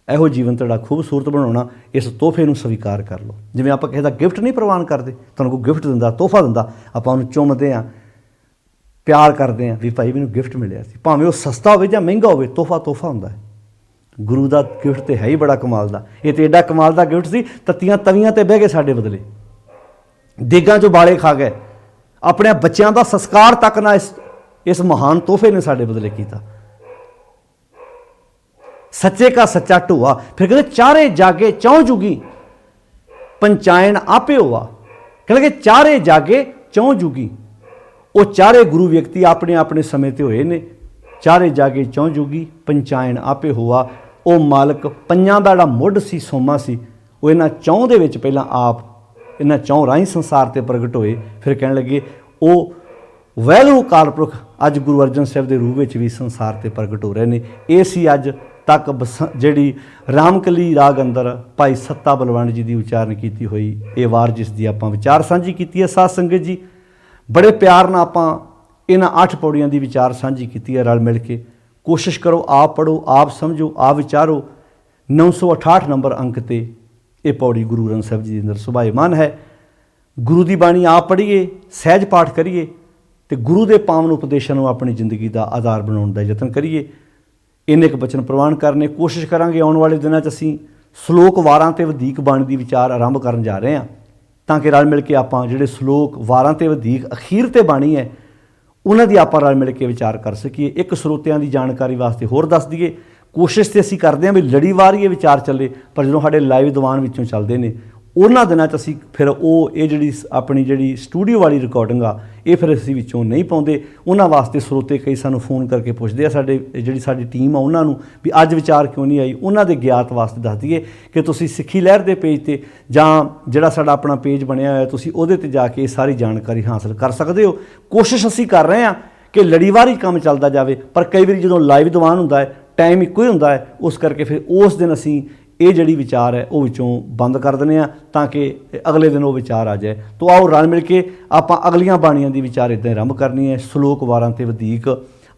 ਇਹੋ ਜੀਵਨ ਤੁਹਾਡਾ ਖੂਬਸੂਰਤ ਬਣਾਉਣਾ, ਇਸ ਤੋਹਫੇ ਨੂੰ ਸਵੀਕਾਰ ਕਰ ਲਓ। ਜਿਵੇਂ ਆਪਾਂ ਕਿਸੇ ਦਾ ਗਿਫਟ ਨਹੀਂ ਪ੍ਰਵਾਨ ਕਰਦੇ, ਤੁਹਾਨੂੰ ਕੋਈ ਗਿਫਟ ਦਿੰਦਾ, ਤੋਹਫਾ ਦਿੰਦਾ, ਆਪਾਂ ਉਹਨੂੰ ਚੁੰਮਦੇ ਹਾਂ, ਪਿਆਰ ਕਰਦੇ ਹਾਂ ਵੀ ਭਾਈ ਮੈਨੂੰ ਗਿਫਟ ਮਿਲਿਆ ਸੀ, ਭਾਵੇਂ ਉਹ ਸਸਤਾ ਹੋਵੇ ਜਾਂ ਮਹਿੰਗਾ ਹੋਵੇ, ਤੋਹਫਾ ਤੋਹਫਾ ਹੁੰਦਾ ਹੈ। ਗੁਰੂ ਦਾ ਗਿਫਟ ਤਾਂ ਹੈ ਹੀ ਬੜਾ ਕਮਾਲ ਦਾ। ਇਹ ਤਾਂ ਐਡਾ ਕਮਾਲ ਦਾ ਗਿਫਟ ਸੀ, ਤੱਤੀਆਂ ਤਵੀਆਂ 'ਤੇ ਬਹਿ ਗਏ ਸਾਡੇ ਬਦਲੇ, ਦੇਗਾਂ 'ਚੋਂ ਬਾਲੇ ਖਾ ਗਏ, ਆਪਣੇ ਬੱਚਿਆਂ ਦਾ ਸੰਸਕਾਰ ਤੱਕ ਨਾ ਇਸ ਮਹਾਨ ਤੋਹਫੇ ਨੇ ਸਾਡੇ ਬਦਲੇ ਕੀਤਾ। ਸੱਚੇ ਕਾ ਸੱਚਾ ਢੋਆ। ਫਿਰ ਕਹਿੰਦੇ ਚਾਰੇ ਜਾਗੇ ਚੌਂ ਜੁਗੀ ਪੰਚਾਇਣ ਆਪੇ ਹੋਆ। ਕਹਿੰਦੇ ਕਿ ਚਾਰੇ ਜਾਗੇ ਚੌਂ ਜੁਗੀ, ਉਹ ਚਾਰੇ ਗੁਰੂ ਵਿਅਕਤੀ ਆਪਣੇ ਆਪਣੇ ਸਮੇਂ 'ਤੇ ਹੋਏ ਨੇ। ਚਾਰੇ ਜਾਗੇ ਚੌਂ ਜੁਗੀ ਪੰਚਾਇਣ ਆਪੇ ਹੋਆ। ਉਹ ਮਾਲਕ ਪੰਜਾਂ ਦਾ ਜਿਹੜਾ ਮੁੱਢ ਸੀ, ਸੋਮਾ ਸੀ, ਉਹ ਇਹਨਾਂ ਚੌਂ ਦੇ ਵਿੱਚ ਪਹਿਲਾਂ ਆਪ ਇਹਨਾਂ ਚੌਂ ਰਾਹੀਂ ਸੰਸਾਰ 'ਤੇ ਪ੍ਰਗਟ ਹੋਏ। ਫਿਰ ਕਹਿਣ ਲੱਗੇ ਉਹ ਵਾਹਿਗੁਰੂ ਅਕਾਲ ਪੁਰਖ ਅੱਜ ਗੁਰੂ ਅਰਜਨ ਸਾਹਿਬ ਦੇ ਰੂਪ ਵਿੱਚ ਵੀ ਸੰਸਾਰ 'ਤੇ ਪ੍ਰਗਟ ਹੋ ਰਹੇ ਨੇ। ਇਹ ਸੀ ਅੱਜ ਤੱਕ ਜਿਹੜੀ ਰਾਮਕਲੀ ਰਾਗ ਅੰਦਰ ਭਾਈ ਸੱਤਾ ਬਲਵੰਡ ਜੀ ਦੀ ਉਚਾਰਨ ਕੀਤੀ ਹੋਈ ਇਹ ਵਾਰ, ਜਿਸ ਦੀ ਆਪਾਂ ਵਿਚਾਰ ਸਾਂਝੀ ਕੀਤੀ ਹੈ। ਸਾਧ ਸੰਗਤ ਜੀ, ਬੜੇ ਪਿਆਰ ਨਾਲ ਆਪਾਂ ਇਹਨਾਂ 8 ਪੌੜੀਆਂ ਦੀ ਵਿਚਾਰ ਸਾਂਝੀ ਕੀਤੀ ਹੈ। ਰਲ ਮਿਲ ਕੇ ਕੋਸ਼ਿਸ਼ ਕਰੋ, ਆਪ ਪੜ੍ਹੋ, ਆਪ ਸਮਝੋ, ਆਪ ਵਿਚਾਰੋ। 968 ਨੰਬਰ ਅੰਕ 'ਤੇ ਇਹ ਪੌੜੀ ਗੁਰੂ ਗ੍ਰੰਥ ਸਾਹਿਬ ਜੀ ਦੇ ਅੰਦਰ ਸੁਭਾਇਮਾਨ ਹੈ। ਗੁਰੂ ਦੀ ਬਾਣੀ ਆਪ ਪੜ੍ਹੀਏ, ਸਹਿਜ ਪਾਠ ਕਰੀਏ ਅਤੇ ਗੁਰੂ ਦੇ ਪਾਵਨ ਉਪਦੇਸ਼ਾਂ ਨੂੰ ਆਪਣੀ ਜ਼ਿੰਦਗੀ ਦਾ ਆਧਾਰ ਬਣਾਉਣ ਦਾ ਯਤਨ ਕਰੀਏ। ਇੰਨੇ ਕੁ ਬਚਨ ਪ੍ਰਵਾਨ ਕਰਨੇ ਕੋਸ਼ਿਸ਼ ਕਰਾਂਗੇ ਆਉਣ ਵਾਲੇ ਦਿਨਾਂ 'ਚ ਅਸੀਂ ਸ਼ਲੋਕ ਵਾਰਾਂ ਤੇ ਵਧੀਕ ਬਾਣੀ ਦੀ ਵਿਚਾਰ ਆਰੰਭ ਕਰਨ ਜਾ ਰਹੇ ਹਾਂ, ਤਾਂ ਕਿ ਰਲ ਮਿਲ ਕੇ ਆਪਾਂ ਜਿਹੜੇ ਸ਼ਲੋਕ ਵਾਰਾਂ ਤੇ ਵਧੀਕ ਅਖੀਰ ਤੇ ਬਾਣੀ ਹੈ ਉਹਨਾਂ ਦੀ ਆਪਾਂ ਰਲ ਮਿਲ ਕੇ ਵਿਚਾਰ ਕਰ ਸਕੀਏ। ਇੱਕ ਸਰੋਤਿਆਂ ਦੀ ਜਾਣਕਾਰੀ ਵਾਸਤੇ ਹੋਰ ਦੱਸ ਦਈਏ, ਕੋਸ਼ਿਸ਼ ਤੇ ਅਸੀਂ ਕਰਦੇ ਹਾਂ ਵੀ ਲੜੀਵਾਰ ਹੀ ਇਹ ਵਿਚਾਰ ਚੱਲੇ, ਪਰ ਜਦੋਂ ਸਾਡੇ ਲਾਈਵ ਦੀਵਾਨ ਵਿੱਚੋਂ ਚੱਲਦੇ ਨੇ ਉਹਨਾਂ ਦਿਨਾਂ 'ਚ ਅਸੀਂ ਫਿਰ ਇਹ ਜਿਹੜੀ ਆਪਣੀ ਜਿਹੜੀ ਸਟੂਡੀਓ ਵਾਲੀ ਰਿਕਾਰਡਿੰਗ ਆ ਇਹ ਫਿਰ ਅਸੀਂ ਵਿੱਚੋਂ ਨਹੀਂ ਪਾਉਂਦੇ। ਉਹਨਾਂ ਵਾਸਤੇ ਸਰੋਤੇ ਕਈ ਸਾਨੂੰ ਫੋਨ ਕਰਕੇ ਪੁੱਛਦੇ ਆ, ਜਿਹੜੀ ਸਾਡੀ ਟੀਮ ਆ ਉਹਨਾਂ ਨੂੰ ਵੀ ਅੱਜ ਵਿਚਾਰ ਕਿਉਂ ਨਹੀਂ ਆਈ। ਉਹਨਾਂ ਦੇ ਗਿਆਤ ਵਾਸਤੇ ਦੱਸ ਦਈਏ ਕਿ ਤੁਸੀਂ ਸਿੱਖੀ ਲਹਿਰ ਦੇ ਪੇਜ 'ਤੇ ਜਾਂ ਜਿਹੜਾ ਸਾਡਾ ਆਪਣਾ ਪੇਜ ਬਣਿਆ ਹੋਇਆ ਤੁਸੀਂ ਉਹਦੇ 'ਤੇ ਜਾ ਕੇ ਇਹ ਸਾਰੀ ਜਾਣਕਾਰੀ ਹਾਸਲ ਕਰ ਸਕਦੇ ਹੋ। ਕੋਸ਼ਿਸ਼ ਅਸੀਂ ਕਰ ਰਹੇ ਹਾਂ ਕਿ ਲੜੀਵਾਰ ਕੰਮ ਚੱਲਦਾ ਜਾਵੇ, ਪਰ ਕਈ ਵਾਰੀ ਜਦੋਂ ਲਾਈਵ ਦੀਵਾਨ ਹੁੰਦਾ ਹੈ ਟਾਈਮ ਇੱਕੋ ਹੀ ਹੁੰਦਾ ਹੈ, ਉਸ ਕਰਕੇ ਫਿਰ ਉਸ ਦਿਨ ਅਸੀਂ ਇਹ ਜਿਹੜੀ ਵਿਚਾਰ ਹੈ ਉਹ ਵਿੱਚੋਂ ਬੰਦ ਕਰ ਦਿੰਦੇ ਹਾਂ ਤਾਂ ਕਿ ਅਗਲੇ ਦਿਨ ਉਹ ਵਿਚਾਰ ਆ ਜਾਏ। ਤੋ ਆਓ ਰਲ ਮਿਲ ਕੇ ਆਪਾਂ ਅਗਲੀਆਂ ਬਾਣੀਆਂ ਦੀ ਵਿਚਾਰ ਇੱਦਾਂ ਆਰੰਭ ਕਰਨੀ ਹੈ। ਸ਼ਲੋਕ ਵਾਰਾਂ ਤੇ ਵਧੀਕ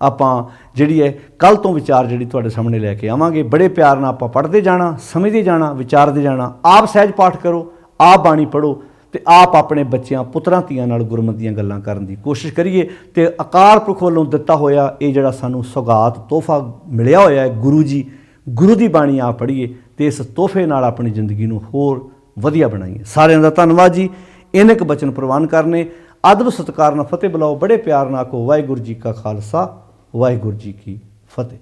ਆਪਾਂ ਜਿਹੜੀ ਹੈ ਕੱਲ੍ਹ ਤੋਂ ਵਿਚਾਰ ਜਿਹੜੀ ਤੁਹਾਡੇ ਸਾਹਮਣੇ ਲੈ ਕੇ ਆਵਾਂਗੇ। ਬੜੇ ਪਿਆਰ ਨਾਲ ਆਪਾਂ ਪੜ੍ਹਦੇ ਜਾਣਾ, ਸਮਝਦੇ ਜਾਣਾ, ਵਿਚਾਰਦੇ ਜਾਣਾ। ਆਪ ਸਹਿਜ ਪਾਠ ਕਰੋ, ਆਪ ਬਾਣੀ ਪੜ੍ਹੋ ਤੇ ਆਪ ਆਪਣੇ ਬੱਚਿਆਂ ਪੁੱਤਰਾਂ ਧੀਆਂ ਨਾਲ ਗੁਰਮਤਿ ਦੀਆਂ ਗੱਲਾਂ ਕਰਨ ਦੀ ਕੋਸ਼ਿਸ਼ ਕਰੀਏ। ਤੇ ਅਕਾਲ ਪੁਰਖ ਵੱਲੋਂ ਦਿੱਤਾ ਹੋਇਆ ਇਹ ਜਿਹੜਾ ਸਾਨੂੰ ਸੌਗਾਤ ਤੋਹਫਾ ਮਿਲਿਆ ਹੋਇਆ ਹੈ ਗੁਰੂ ਦੀ ਬਾਣੀ ਆਪ ਪੜ੍ਹੀਏ ਤੇ ਇਸ ਤੋਹਫੇ ਨਾਲ ਆਪਣੀ ਜ਼ਿੰਦਗੀ ਨੂੰ ਹੋਰ ਵਧੀਆ ਬਣਾਈਏ। ਸਾਰਿਆਂ ਦਾ ਧੰਨਵਾਦ ਜੀ। ਇੰਨੇ ਕੁ ਬਚਨ ਪ੍ਰਵਾਨ ਕਰਨੇ, ਅਦਬ ਸਤਿਕਾਰ ਨਾਲ ਫਤਿਹ ਬੁਲਾਓ, ਬੜੇ ਪਿਆਰ ਨਾਲ ਆਖੋ ਵਾਹਿਗੁਰੂ ਜੀ ਕਾ ਖਾਲਸਾ ਵਾਹਿਗੁਰੂ ਜੀ ਕੀ ਫਤਿਹ।